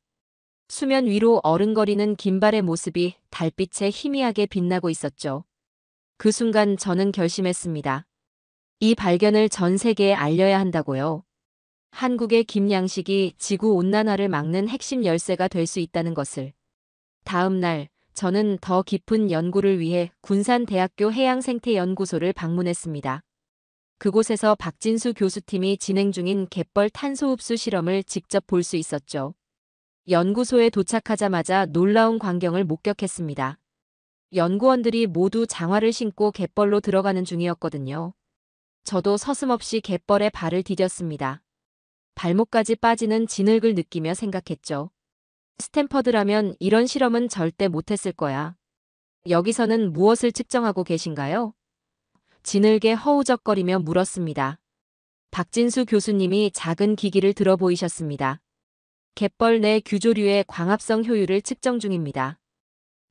수면 위로 어른거리는 김발의 모습이 달빛에 희미하게 빛나고 있었죠. 그 순간 저는 결심했습니다. 이 발견을 전 세계에 알려야 한다고요. 한국의 김양식이 지구온난화를 막는 핵심 열쇠가 될 수 있다는 것을. 다음 날 저는 더 깊은 연구를 위해 군산대학교 해양생태연구소를 방문했습니다. 그곳에서 박진수 교수팀이 진행 중인 갯벌 탄소 흡수 실험을 직접 볼 수 있었죠. 연구소에 도착하자마자 놀라운 광경을 목격했습니다. 연구원들이 모두 장화를 신고 갯벌로 들어가는 중이었거든요. 저도 서슴없이 갯벌에 발을 디뎠습니다. 발목까지 빠지는 진흙을 느끼며 생각했죠. 스탠퍼드라면 이런 실험은 절대 못했을 거야. 여기서는 무엇을 측정하고 계신가요? 진흙에 허우적거리며 물었습니다. 박진수 교수님이 작은 기기를 들어 보이셨습니다. 갯벌 내 규조류의 광합성 효율을 측정 중입니다.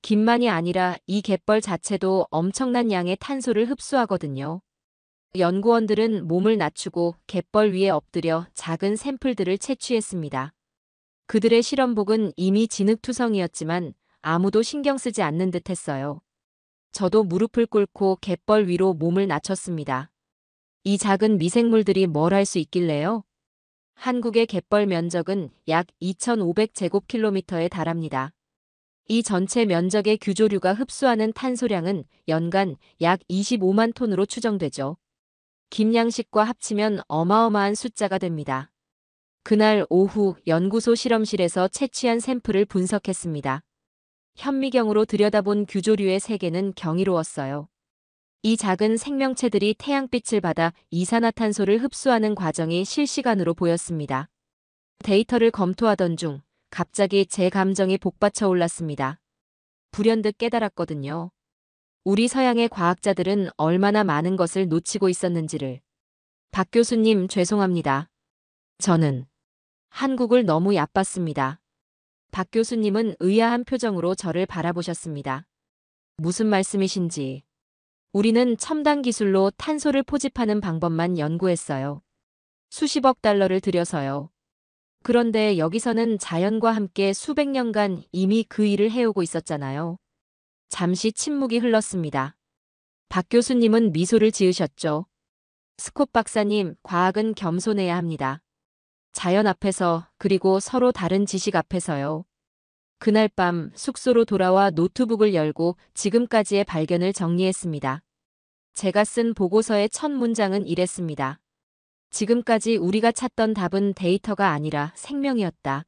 김만이 아니라 이 갯벌 자체도 엄청난 양의 탄소를 흡수하거든요. 연구원들은 몸을 낮추고 갯벌 위에 엎드려 작은 샘플들을 채취했습니다. 그들의 실험복은 이미 진흙투성이었지만 아무도 신경 쓰지 않는 듯 했어요. 저도 무릎을 꿇고 갯벌 위로 몸을 낮췄습니다. 이 작은 미생물들이 뭘 할 수 있길래요? 한국의 갯벌 면적은 약 2,500제곱킬로미터에 달합니다. 이 전체 면적의 규조류가 흡수하는 탄소량은 연간 약 25만 톤으로 추정되죠. 김양식과 합치면 어마어마한 숫자가 됩니다. 그날 오후 연구소 실험실에서 채취한 샘플을 분석했습니다. 현미경으로 들여다본 규조류의 세계는 경이로웠어요. 이 작은 생명체들이 태양빛을 받아 이산화탄소를 흡수하는 과정이 실시간으로 보였습니다. 데이터를 검토하던 중 갑자기 제 감정이 복받쳐 올랐습니다. 불현듯 깨달았거든요. 우리 서양의 과학자들은 얼마나 많은 것을 놓치고 있었는지를. 박 교수님, 죄송합니다. 저는 한국을 너무 얕봤습니다. 박 교수님은 의아한 표정으로 저를 바라보셨습니다. 무슨 말씀이신지. 우리는 첨단 기술로 탄소를 포집하는 방법만 연구했어요. 수십억 달러를 들여서요. 그런데 여기서는 자연과 함께 수백 년간 이미 그 일을 해오고 있었잖아요. 잠시 침묵이 흘렀습니다. 박 교수님은 미소를 지으셨죠. 스콧 박사님, 과학은 겸손해야 합니다. 자연 앞에서, 그리고 서로 다른 지식 앞에서요. 그날 밤 숙소로 돌아와 노트북을 열고 지금까지의 발견을 정리했습니다. 제가 쓴 보고서의 첫 문장은 이랬습니다. 지금까지 우리가 찾던 답은 데이터가 아니라 생명이었다.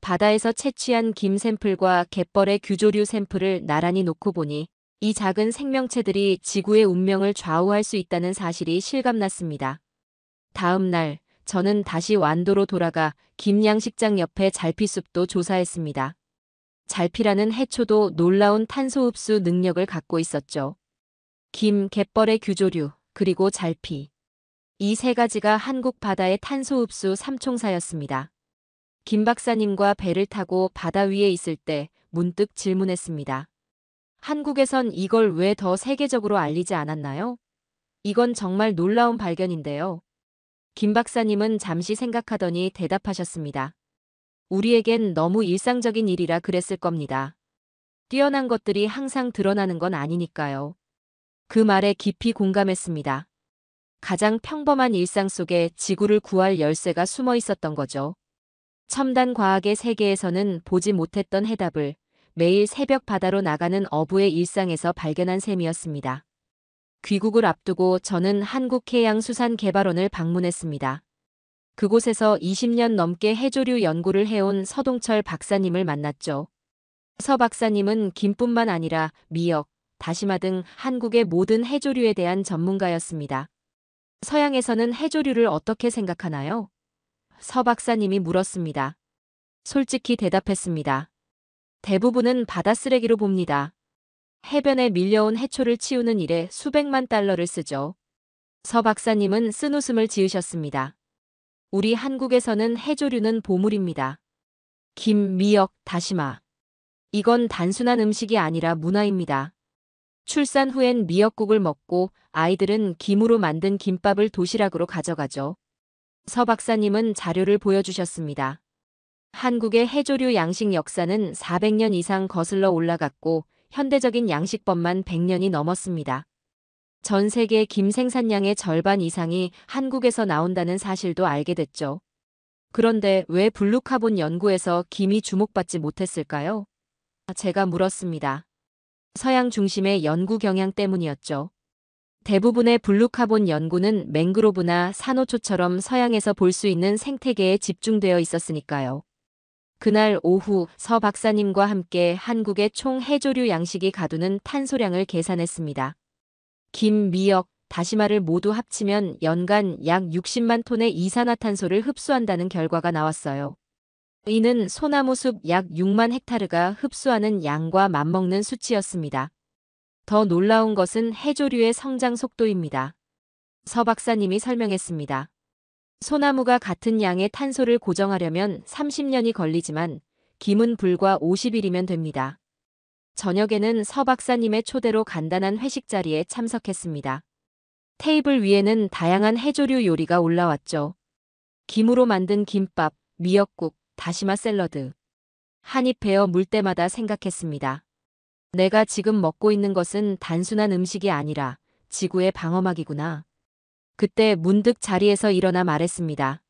바다에서 채취한 김 샘플과 갯벌의 규조류 샘플을 나란히 놓고 보니 이 작은 생명체들이 지구의 운명을 좌우할 수 있다는 사실이 실감났습니다. 다음 날 저는 다시 완도로 돌아가 김양식장 옆에 잘피숲도 조사했습니다. 잘피라는 해초도 놀라운 탄소 흡수 능력을 갖고 있었죠. 김, 갯벌의 규조류, 그리고 잘피. 이 세 가지가 한국 바다의 탄소 흡수 삼총사였습니다. 김 박사님과 배를 타고 바다 위에 있을 때 문득 질문했습니다. 한국에선 이걸 왜 더 세계적으로 알리지 않았나요? 이건 정말 놀라운 발견인데요. 김 박사님은 잠시 생각하더니 대답하셨습니다. 우리에겐 너무 일상적인 일이라 그랬을 겁니다. 뛰어난 것들이 항상 드러나는 건 아니니까요. 그 말에 깊이 공감했습니다. 가장 평범한 일상 속에 지구를 구할 열쇠가 숨어 있었던 거죠. 첨단 과학의 세계에서는 보지 못했던 해답을 매일 새벽 바다로 나가는 어부의 일상에서 발견한 셈이었습니다. 귀국을 앞두고 저는 한국해양수산개발원을 방문했습니다. 그곳에서 20년 넘게 해조류 연구를 해온 서동철 박사님을 만났죠. 서 박사님은 김뿐만 아니라 미역, 다시마 등 한국의 모든 해조류에 대한 전문가였습니다. 서양에서는 해조류를 어떻게 생각하나요? 서 박사님이 물었습니다. 솔직히 대답했습니다. 대부분은 바다 쓰레기로 봅니다. 해변에 밀려온 해초를 치우는 일에 수백만 달러를 쓰죠. 서 박사님은 쓴웃음을 지으셨습니다. 우리 한국에서는 해조류는 보물입니다. 김, 미역, 다시마. 이건 단순한 음식이 아니라 문화입니다. 출산 후엔 미역국을 먹고 아이들은 김으로 만든 김밥을 도시락으로 가져가죠. 서 박사님은 자료를 보여주셨습니다. 한국의 해조류 양식 역사는 400년 이상 거슬러 올라갔고 현대적인 양식법만 100년이 넘었습니다. 전 세계 김 생산량의 절반 이상이 한국에서 나온다는 사실도 알게 됐죠. 그런데 왜 블루카본 연구에서 김이 주목받지 못했을까요? 제가 물었습니다. 서양 중심의 연구 경향 때문이었죠. 대부분의 블루카본 연구는 맹그로브나 산호초처럼 서양에서 볼 수 있는 생태계에 집중되어 있었으니까요. 그날 오후 서 박사님과 함께 한국의 총 해조류 양식이 가두는 탄소량을 계산했습니다. 김, 미역, 다시마를 모두 합치면 연간 약 60만 톤의 이산화탄소를 흡수한다는 결과가 나왔어요. 이는 소나무 숲 약 6만 헥타르가 흡수하는 양과 맞먹는 수치였습니다. 더 놀라운 것은 해조류의 성장 속도입니다. 서 박사님이 설명했습니다. 소나무가 같은 양의 탄소를 고정하려면 30년이 걸리지만 김은 불과 50일이면 됩니다. 저녁에는 서 박사님의 초대로 간단한 회식 자리에 참석했습니다. 테이블 위에는 다양한 해조류 요리가 올라왔죠. 김으로 만든 김밥, 미역국, 다시마 샐러드. 한입 베어 물 때마다 생각했습니다. 내가 지금 먹고 있는 것은 단순한 음식이 아니라 지구의 방어막이구나. 그때 문득 자리에서 일어나 말했습니다.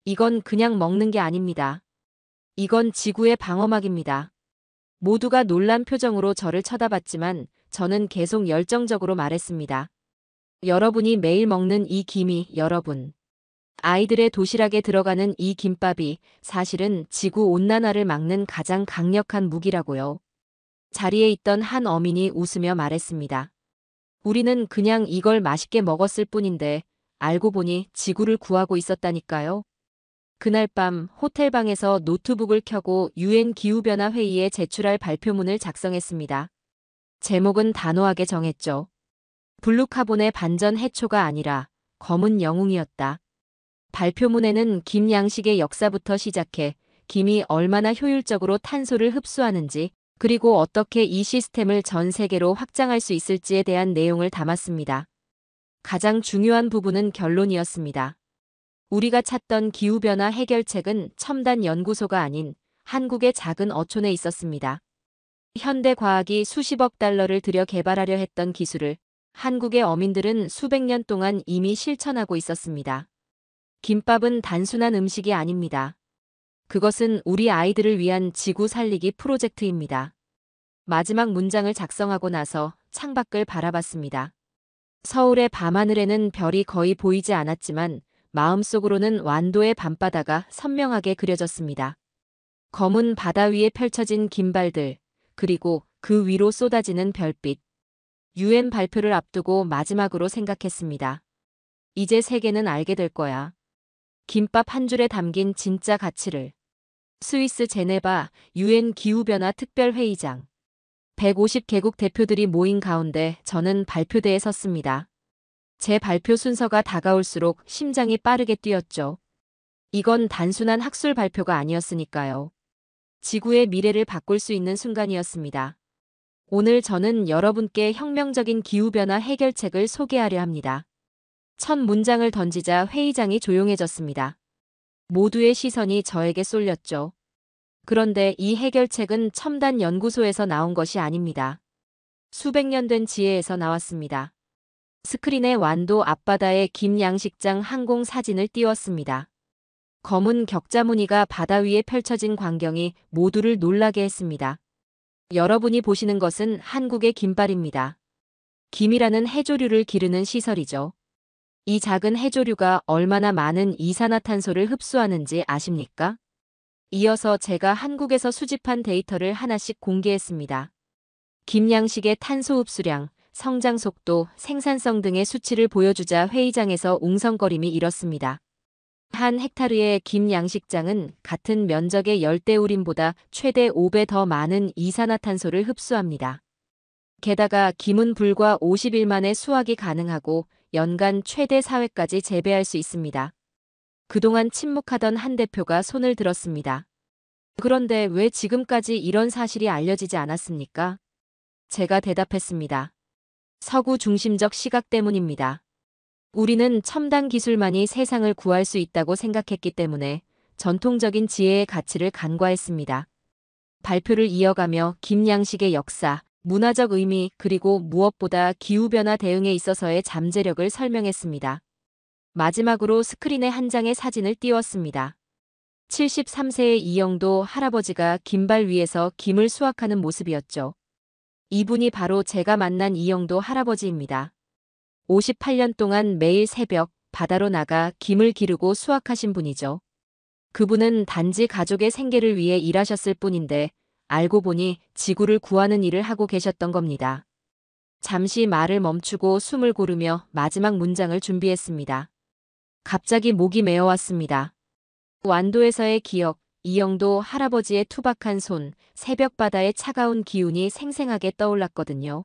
이건 그냥 먹는 게 아닙니다. 이건 지구의 방어막입니다. 모두가 놀란 표정으로 저를 쳐다봤지만 저는 계속 열정적으로 말했습니다. 여러분이 매일 먹는 이 김이, 여러분. 아이들의 도시락에 들어가는 이 김밥이 사실은 지구 온난화를 막는 가장 강력한 무기라고요. 자리에 있던 한 어민이 웃으며 말했습니다. 우리는 그냥 이걸 맛있게 먹었을 뿐인데 알고 보니 지구를 구하고 있었다니까요. 그날 밤 호텔방에서 노트북을 켜고 UN 기후변화 회의에 제출할 발표문을 작성했습니다. 제목은 단호하게 정했죠. 블루카본의 반전 해초가 아니라 검은 영웅이었다. 발표문에는 김 양식의 역사부터 시작해 김이 얼마나 효율적으로 탄소를 흡수하는지 그리고 어떻게 이 시스템을 전 세계로 확장할 수 있을지에 대한 내용을 담았습니다. 가장 중요한 부분은 결론이었습니다. 우리가 찾던 기후변화 해결책은 첨단 연구소가 아닌 한국의 작은 어촌에 있었습니다. 현대 과학이 수십억 달러를 들여 개발하려 했던 기술을 한국의 어민들은 수백 년 동안 이미 실천하고 있었습니다. 김밥은 단순한 음식이 아닙니다. 그것은 우리 아이들을 위한 지구 살리기 프로젝트입니다. 마지막 문장을 작성하고 나서 창밖을 바라봤습니다. 서울의 밤하늘에는 별이 거의 보이지 않았지만 마음속으로는 완도의 밤바다가 선명하게 그려졌습니다. 검은 바다 위에 펼쳐진 긴발들, 그리고 그 위로 쏟아지는 별빛. UN 발표를 앞두고 마지막으로 생각했습니다. 이제 세계는 알게 될 거야. 김밥 한 줄에 담긴 진짜 가치를. 스위스 제네바 UN 기후변화 특별회의장. 150개국 대표들이 모인 가운데 저는 발표대에 섰습니다. 제 발표 순서가 다가올수록 심장이 빠르게 뛰었죠. 이건 단순한 학술 발표가 아니었으니까요. 지구의 미래를 바꿀 수 있는 순간이었습니다. 오늘 저는 여러분께 혁명적인 기후변화 해결책을 소개하려 합니다. 첫 문장을 던지자 회의장이 조용해졌습니다. 모두의 시선이 저에게 쏠렸죠. 그런데 이 해결책은 첨단 연구소에서 나온 것이 아닙니다. 수백 년 된 지혜에서 나왔습니다. 스크린에 완도 앞바다의 김 양식장 항공 사진을 띄웠습니다. 검은 격자 무늬가 바다 위에 펼쳐진 광경이 모두를 놀라게 했습니다. 여러분이 보시는 것은 한국의 김발입니다. 김이라는 해조류를 기르는 시설이죠. 이 작은 해조류가 얼마나 많은 이산화탄소를 흡수하는지 아십니까? 이어서 제가 한국에서 수집한 데이터를 하나씩 공개했습니다. 김 양식의 탄소 흡수량, 성장 속도, 생산성 등의 수치를 보여주자 회의장에서 웅성거림이 일었습니다. 한 헥타르의 김 양식장은 같은 면적의 열대우림보다 최대 5배 더 많은 이산화탄소를 흡수합니다. 게다가 김은 불과 50일 만에 수확이 가능하고 연간 최대 4회까지 재배할 수 있습니다. 그동안 침묵하던 한 대표가 손을 들었습니다. 그런데 왜 지금까지 이런 사실이 알려지지 않았습니까? 제가 대답했습니다. 서구 중심적 시각 때문입니다. 우리는 첨단 기술만이 세상을 구할 수 있다고 생각했기 때문에 전통적인 지혜의 가치를 간과했습니다. 발표를 이어가며 김 양식의 역사, 문화적 의미 그리고 무엇보다 기후변화 대응에 있어서의 잠재력을 설명했습니다. 마지막으로 스크린에 한 장의 사진을 띄웠습니다. 73세의 이영도 할아버지가 김발 위에서 김을 수확하는 모습이었죠. 이분이 바로 제가 만난 이영도 할아버지입니다. 58년 동안 매일 새벽 바다로 나가 김을 기르고 수확하신 분이죠. 그분은 단지 가족의 생계를 위해 일하셨을 뿐인데 알고 보니 지구를 구하는 일을 하고 계셨던 겁니다. 잠시 말을 멈추고 숨을 고르며 마지막 문장을 준비했습니다. 갑자기 목이 메어왔습니다. 완도에서의 기억, 이영도 할아버지의 투박한 손, 새벽 바다의 차가운 기운이 생생하게 떠올랐거든요.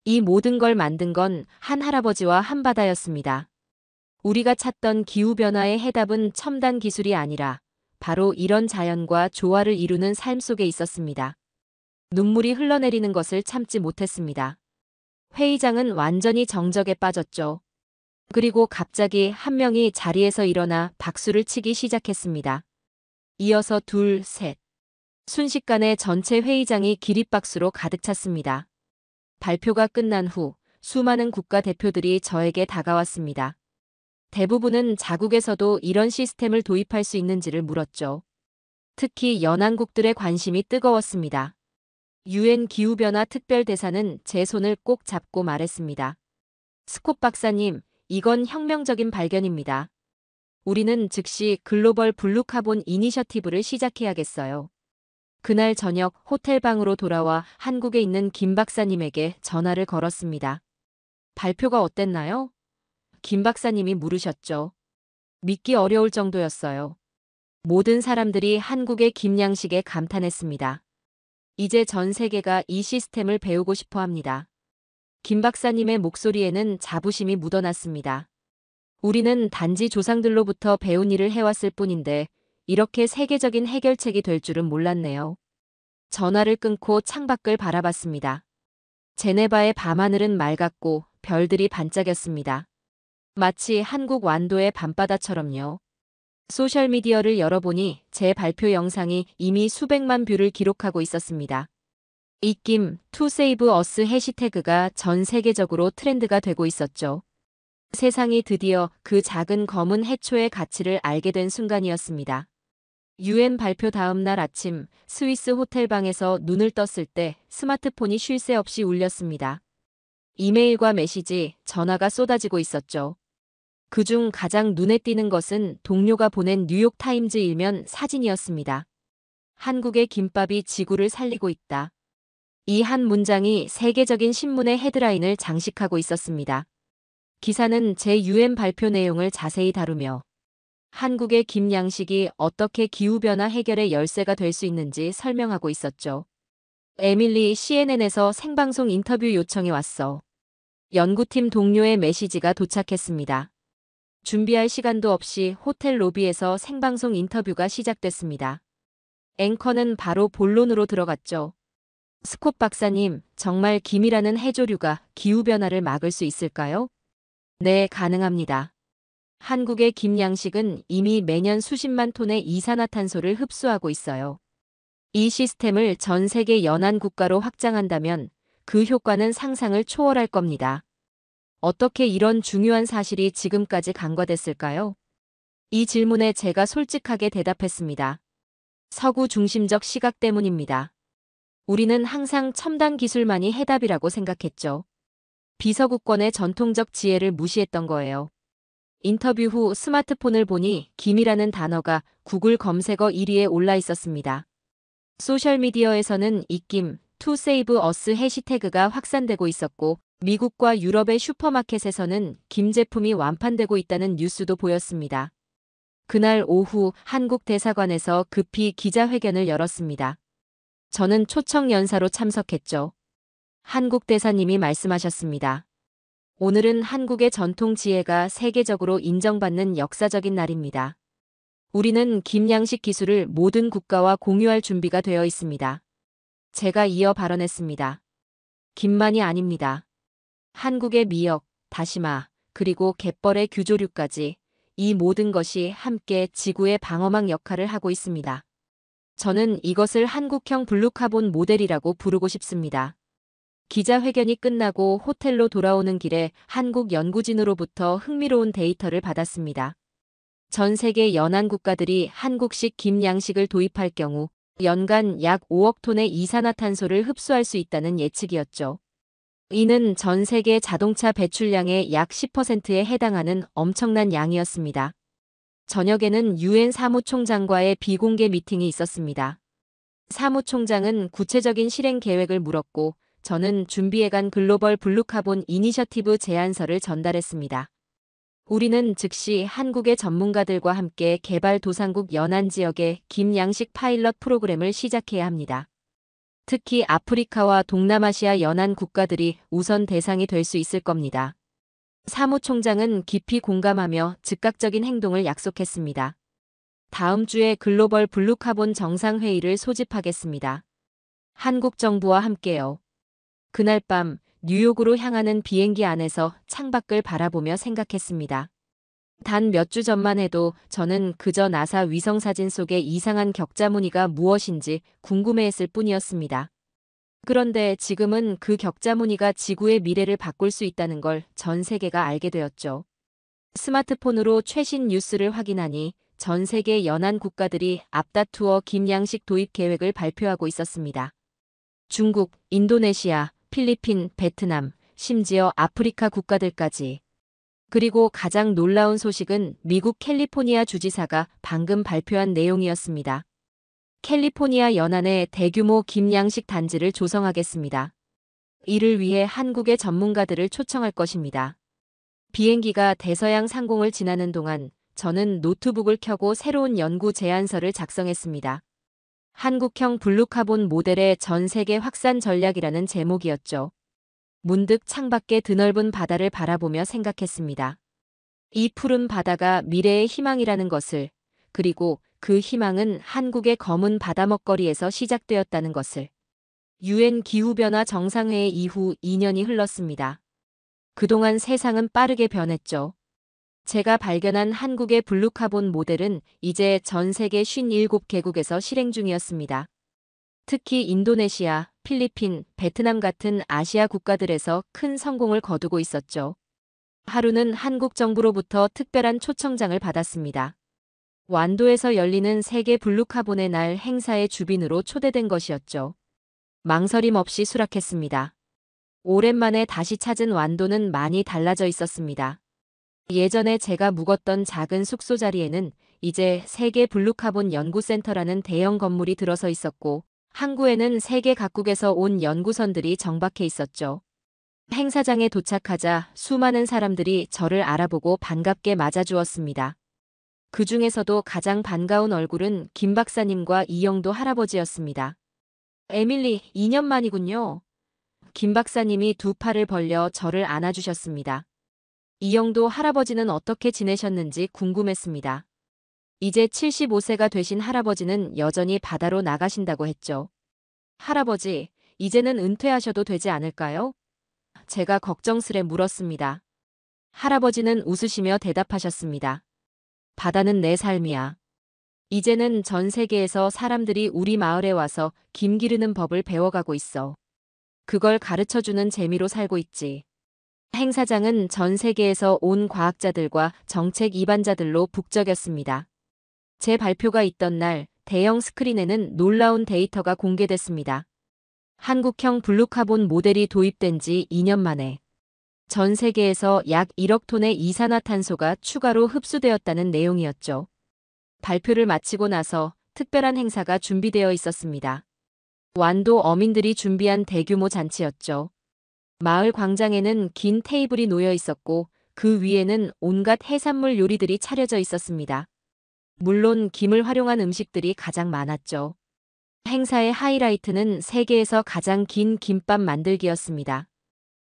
이 모든 걸 만든 건 한 할아버지와 한 바다였습니다. 우리가 찾던 기후변화의 해답은 첨단 기술이 아니라 바로 이런 자연과 조화를 이루는 삶 속에 있었습니다. 눈물이 흘러내리는 것을 참지 못했습니다. 회의장은 완전히 정적에 빠졌죠. 그리고 갑자기 한 명이 자리에서 일어나 박수를 치기 시작했습니다. 이어서 둘, 셋. 순식간에 전체 회의장이 기립박수로 가득 찼습니다. 발표가 끝난 후 수많은 국가 대표들이 저에게 다가왔습니다. 대부분은 자국에서도 이런 시스템을 도입할 수 있는지를 물었죠. 특히 연안국들의 관심이 뜨거웠습니다. 유엔 기후변화 특별대사는 제 손을 꼭 잡고 말했습니다. 스콧 박사님, 이건 혁명적인 발견입니다. 우리는 즉시 글로벌 블루카본 이니셔티브를 시작해야겠어요. 그날 저녁 호텔방으로 돌아와 한국에 있는 김 박사님에게 전화를 걸었습니다. 발표가 어땠나요? 김 박사님이 물으셨죠. 믿기 어려울 정도였어요. 모든 사람들이 한국의 김양식에 감탄했습니다. 이제 전 세계가 이 시스템을 배우고 싶어 합니다. 김 박사님의 목소리에는 자부심이 묻어났습니다. 우리는 단지 조상들로부터 배운 일을 해왔을 뿐인데 이렇게 세계적인 해결책이 될 줄은 몰랐네요. 전화를 끊고 창밖을 바라봤습니다. 제네바의 밤하늘은 맑았고 별들이 반짝였습니다. 마치 한국 완도의 밤바다처럼요. 소셜미디어를 열어보니 제 발표 영상이 이미 수백만 뷰를 기록하고 있었습니다. 입김 to save us 해시태그가 전 세계적으로 트렌드가 되고 있었죠. 세상이 드디어 그 작은 검은 해초의 가치를 알게 된 순간이었습니다. 유엔 발표 다음 날 아침 스위스 호텔방에서 눈을 떴을 때 스마트폰이 쉴 새 없이 울렸습니다. 이메일과 메시지, 전화가 쏟아지고 있었죠. 그중 가장 눈에 띄는 것은 동료가 보낸 뉴욕타임즈 일면 사진이었습니다. 한국의 김밥이 지구를 살리고 있다. 이 한 문장이 세계적인 신문의 헤드라인을 장식하고 있었습니다. 기사는 제 유엔 발표 내용을 자세히 다루며 한국의 김양식이 어떻게 기후변화 해결의 열쇠가 될 수 있는지 설명하고 있었죠. 에밀리 CNN에서 생방송 인터뷰 요청이 왔어. 연구팀 동료의 메시지가 도착했습니다. 준비할 시간도 없이 호텔 로비에서 생방송 인터뷰가 시작됐습니다. 앵커는 바로 본론으로 들어갔죠. 스콧 박사님, 정말 김이라는 해조류가 기후변화를 막을 수 있을까요? 네, 가능합니다. 한국의 김양식은 이미 매년 수십만 톤의 이산화탄소를 흡수하고 있어요. 이 시스템을 전 세계 연안 국가로 확장한다면 그 효과는 상상을 초월할 겁니다. 어떻게 이런 중요한 사실이 지금까지 간과됐을까요? 이 질문에 제가 솔직하게 대답했습니다. 서구 중심적 시각 때문입니다. 우리는 항상 첨단 기술만이 해답이라고 생각했죠. 비서구권의 전통적 지혜를 무시했던 거예요. 인터뷰 후 스마트폰을 보니 김이라는 단어가 구글 검색어 1위에 올라 있었습니다. 소셜미디어에서는 입김 to save us 해시태그가 확산되고 있었고 미국과 유럽의 슈퍼마켓에서는 김 제품이 완판되고 있다는 뉴스도 보였습니다. 그날 오후 한국 대사관에서 급히 기자회견을 열었습니다. 저는 초청 연사로 참석했죠. 한국 대사님이 말씀하셨습니다. 오늘은 한국의 전통 지혜가 세계적으로 인정받는 역사적인 날입니다. 우리는 김양식 기술을 모든 국가와 공유할 준비가 되어 있습니다. 제가 이어 발언했습니다. 김만이 아닙니다. 한국의 미역, 다시마, 그리고 갯벌의 규조류까지 이 모든 것이 함께 지구의 방어막 역할을 하고 있습니다. 저는 이것을 한국형 블루카본 모델이라고 부르고 싶습니다. 기자회견이 끝나고 호텔로 돌아오는 길에 한국 연구진으로부터 흥미로운 데이터를 받았습니다. 전 세계 연안 국가들이 한국식 김양식을 도입할 경우 연간 약 5억 톤의 이산화탄소를 흡수할 수 있다는 예측이었죠. 이는 전 세계 자동차 배출량의 약 10%에 해당하는 엄청난 양이었습니다. 저녁에는 유엔 사무총장과의 비공개 미팅이 있었습니다. 사무총장은 구체적인 실행 계획을 물었고 저는 준비해간 글로벌 블루카본 이니셔티브 제안서를 전달했습니다. 우리는 즉시 한국의 전문가들과 함께 개발도상국 연안 지역의 김양식 파일럿 프로그램을 시작해야 합니다. 특히 아프리카와 동남아시아 연안 국가들이 우선 대상이 될 수 있을 겁니다. 사무총장은 깊이 공감하며 즉각적인 행동을 약속했습니다. 다음 주에 글로벌 블루카본 정상회의를 소집하겠습니다. 한국 정부와 함께요. 그날 밤 뉴욕으로 향하는 비행기 안에서 창밖을 바라보며 생각했습니다. 단 몇 주 전만 해도 저는 그저 나사 위성사진 속의 이상한 격자 무늬가 무엇인지 궁금해했을 뿐이었습니다. 그런데 지금은 그 격자 무늬가 지구의 미래를 바꿀 수 있다는 걸 전 세계가 알게 되었죠. 스마트폰으로 최신 뉴스를 확인하니 전 세계 연안 국가들이 앞다투어 김양식 도입 계획을 발표하고 있었습니다. 중국, 인도네시아, 필리핀, 베트남, 심지어 아프리카 국가들까지. 그리고 가장 놀라운 소식은 미국 캘리포니아 주지사가 방금 발표한 내용이었습니다. 캘리포니아 연안에 대규모 김양식 단지를 조성하겠습니다. 이를 위해 한국의 전문가들을 초청할 것입니다. 비행기가 대서양 상공을 지나는 동안 저는 노트북을 켜고 새로운 연구 제안서를 작성했습니다. 한국형 블루카본 모델의 전 세계 확산 전략이라는 제목이었죠. 문득 창밖의 드넓은 바다를 바라보며 생각했습니다. 이 푸른 바다가 미래의 희망이라는 것을, 그리고 그 희망은 한국의 검은 바다 먹거리에서 시작되었다는 것을. 유엔 기후변화 정상회의 이후 2년이 흘렀습니다. 그동안 세상은 빠르게 변했죠. 제가 발견한 한국의 블루카본 모델은 이제 전 세계 57개국에서 실행 중이었습니다. 특히 인도네시아, 필리핀, 베트남 같은 아시아 국가들에서 큰 성공을 거두고 있었죠. 하루는 한국 정부로부터 특별한 초청장을 받았습니다. 완도에서 열리는 세계 블루카본의 날 행사의 주빈으로 초대된 것이었죠. 망설임 없이 수락했습니다. 오랜만에 다시 찾은 완도는 많이 달라져 있었습니다. 예전에 제가 묵었던 작은 숙소 자리에는 이제 세계 블루카본 연구센터라는 대형 건물이 들어서 있었고, 항구에는 세계 각국에서 온 연구선들이 정박해 있었죠. 행사장에 도착하자 수많은 사람들이 저를 알아보고 반갑게 맞아주었습니다. 그 중에서도 가장 반가운 얼굴은 김 박사님과 이영도 할아버지였습니다. 에밀리, 2년 만이군요. 김 박사님이 두 팔을 벌려 저를 안아주셨습니다. 이영도 할아버지는 어떻게 지내셨는지 궁금했습니다. 이제 75세가 되신 할아버지는 여전히 바다로 나가신다고 했죠. 할아버지, 이제는 은퇴하셔도 되지 않을까요? 제가 걱정스레 물었습니다. 할아버지는 웃으시며 대답하셨습니다. 바다는 내 삶이야. 이제는 전 세계에서 사람들이 우리 마을에 와서 김 기르는 법을 배워가고 있어. 그걸 가르쳐주는 재미로 살고 있지. 행사장은 전 세계에서 온 과학자들과 정책 이반자들로 북적였습니다. 제 발표가 있던 날 대형 스크린에는 놀라운 데이터가 공개됐습니다. 한국형 블루카본 모델이 도입된 지 2년 만에 전 세계에서 약 1억 톤의 이산화탄소가 추가로 흡수되었다는 내용이었죠. 발표를 마치고 나서 특별한 행사가 준비되어 있었습니다. 완도 어민들이 준비한 대규모 잔치였죠. 마을 광장에는 긴 테이블이 놓여 있었고 그 위에는 온갖 해산물 요리들이 차려져 있었습니다. 물론 김을 활용한 음식들이 가장 많았죠. 행사의 하이라이트는 세계에서 가장 긴 김밥 만들기였습니다.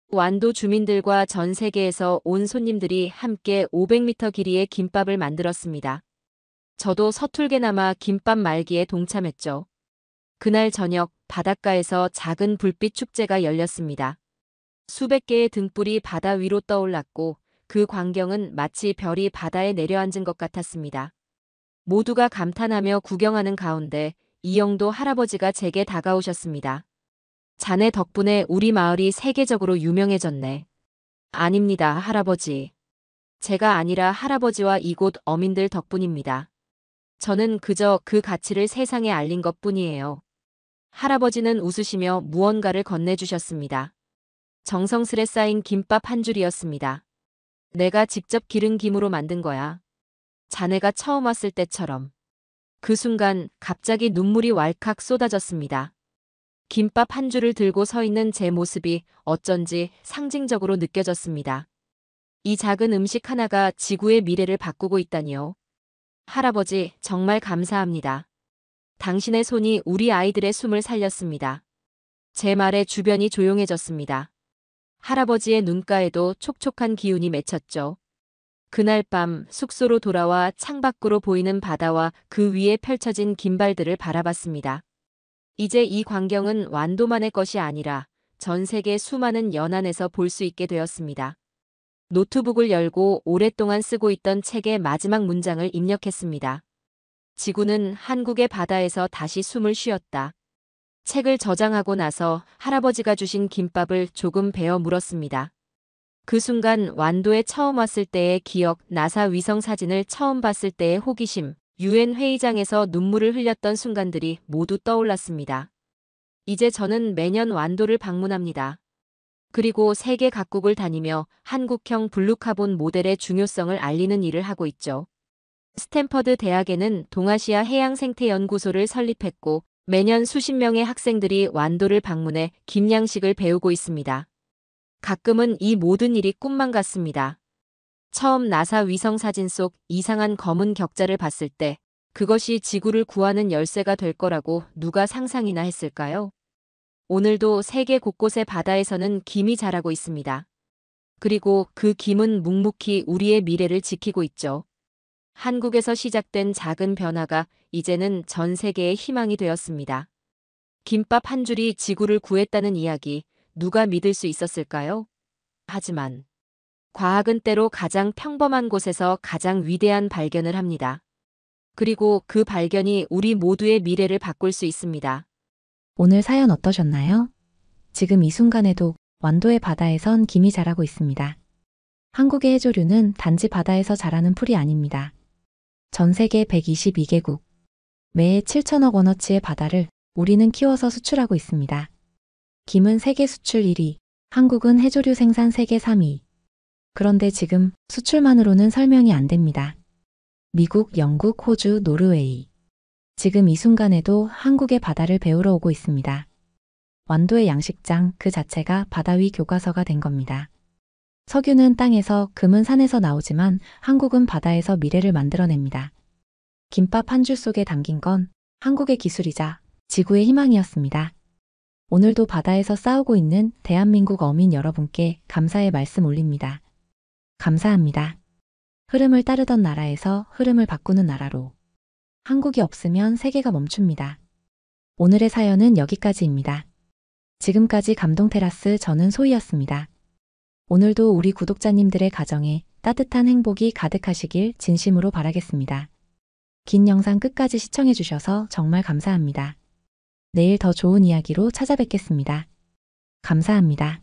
완도 주민들과 전 세계에서 온 손님들이 함께 500m 길이의 김밥을 만들었습니다. 저도 서툴게나마 김밥 말기에 동참했죠. 그날 저녁 바닷가에서 작은 불빛 축제가 열렸습니다. 수백 개의 등불이 바다 위로 떠올랐고 그 광경은 마치 별이 바다에 내려앉은 것 같았습니다. 모두가 감탄하며 구경하는 가운데 이영도 할아버지가 제게 다가오셨습니다. 자네 덕분에 우리 마을이 세계적으로 유명해졌네. 아닙니다, 할아버지. 제가 아니라 할아버지와 이곳 어민들 덕분입니다. 저는 그저 그 가치를 세상에 알린 것뿐이에요. 할아버지는 웃으시며 무언가를 건네주셨습니다. 정성스레 쌓인 김밥 한 줄이었습니다. 내가 직접 기른 김으로 만든 거야. 자네가 처음 왔을 때처럼. 그 순간 갑자기 눈물이 왈칵 쏟아졌습니다. 김밥 한 줄을 들고 서 있는 제 모습이 어쩐지 상징적으로 느껴졌습니다. 이 작은 음식 하나가 지구의 미래를 바꾸고 있다니요. 할아버지, 정말 감사합니다. 당신의 손이 우리 아이들의 숨을 살렸습니다. 제 말에 주변이 조용해졌습니다. 할아버지의 눈가에도 촉촉한 기운이 맺혔죠. 그날 밤 숙소로 돌아와 창밖으로 보이는 바다와 그 위에 펼쳐진 긴발들을 바라봤습니다. 이제 이 광경은 완도만의 것이 아니라 전 세계 수많은 연안에서 볼 수 있게 되었습니다. 노트북을 열고 오랫동안 쓰고 있던 책의 마지막 문장을 입력했습니다. 지구는 한국의 바다에서 다시 숨을 쉬었다. 책을 저장하고 나서 할아버지가 주신 김밥을 조금 베어 물었습니다. 그 순간 완도에 처음 왔을 때의 기억, 나사 위성 사진을 처음 봤을 때의 호기심, 유엔 회의장에서 눈물을 흘렸던 순간들이 모두 떠올랐습니다. 이제 저는 매년 완도를 방문합니다. 그리고 세계 각국을 다니며 한국형 블루카본 모델의 중요성을 알리는 일을 하고 있죠. 스탠퍼드 대학에는 동아시아 해양생태연구소를 설립했고 매년 수십 명의 학생들이 완도를 방문해 김양식을 배우고 있습니다. 가끔은 이 모든 일이 꿈만 같습니다. 처음 나사 위성 사진 속 이상한 검은 격자를 봤을 때 그것이 지구를 구하는 열쇠가 될 거라고 누가 상상이나 했을까요? 오늘도 세계 곳곳의 바다에서는 김이 자라고 있습니다. 그리고 그 김은 묵묵히 우리의 미래를 지키고 있죠. 한국에서 시작된 작은 변화가 이제는 전 세계의 희망이 되었습니다. 김밥 한 줄이 지구를 구했다는 이야기, 누가 믿을 수 있었을까요? 하지만 과학은 때로 가장 평범한 곳에서 가장 위대한 발견을 합니다. 그리고 그 발견이 우리 모두의 미래를 바꿀 수 있습니다. 오늘 사연 어떠셨나요? 지금 이 순간에도 완도의 바다에선 김이 자라고 있습니다. 한국의 해조류는 단지 바다에서 자라는 풀이 아닙니다. 전 세계 122개국, 매해 7천억 원어치의 바다를 우리는 키워서 수출하고 있습니다. 김은 세계 수출 1위, 한국은 해조류 생산 세계 3위. 그런데 지금 수출만으로는 설명이 안 됩니다. 미국, 영국, 호주, 노르웨이. 지금 이 순간에도 한국의 바다를 배우러 오고 있습니다. 완도의 양식장 그 자체가 바다 위 교과서가 된 겁니다. 석유는 땅에서, 금은 산에서 나오지만 한국은 바다에서 미래를 만들어냅니다. 김밥 한 줄 속에 담긴 건 한국의 기술이자 지구의 희망이었습니다. 오늘도 바다에서 싸우고 있는 대한민국 어민 여러분께 감사의 말씀 올립니다. 감사합니다. 흐름을 따르던 나라에서 흐름을 바꾸는 나라로. 한국이 없으면 세계가 멈춥니다. 오늘의 사연은 여기까지입니다. 지금까지 감동테라스 저는 소희였습니다. 오늘도 우리 구독자님들의 가정에 따뜻한 행복이 가득하시길 진심으로 바라겠습니다. 긴 영상 끝까지 시청해주셔서 정말 감사합니다. 내일 더 좋은 이야기로 찾아뵙겠습니다. 감사합니다.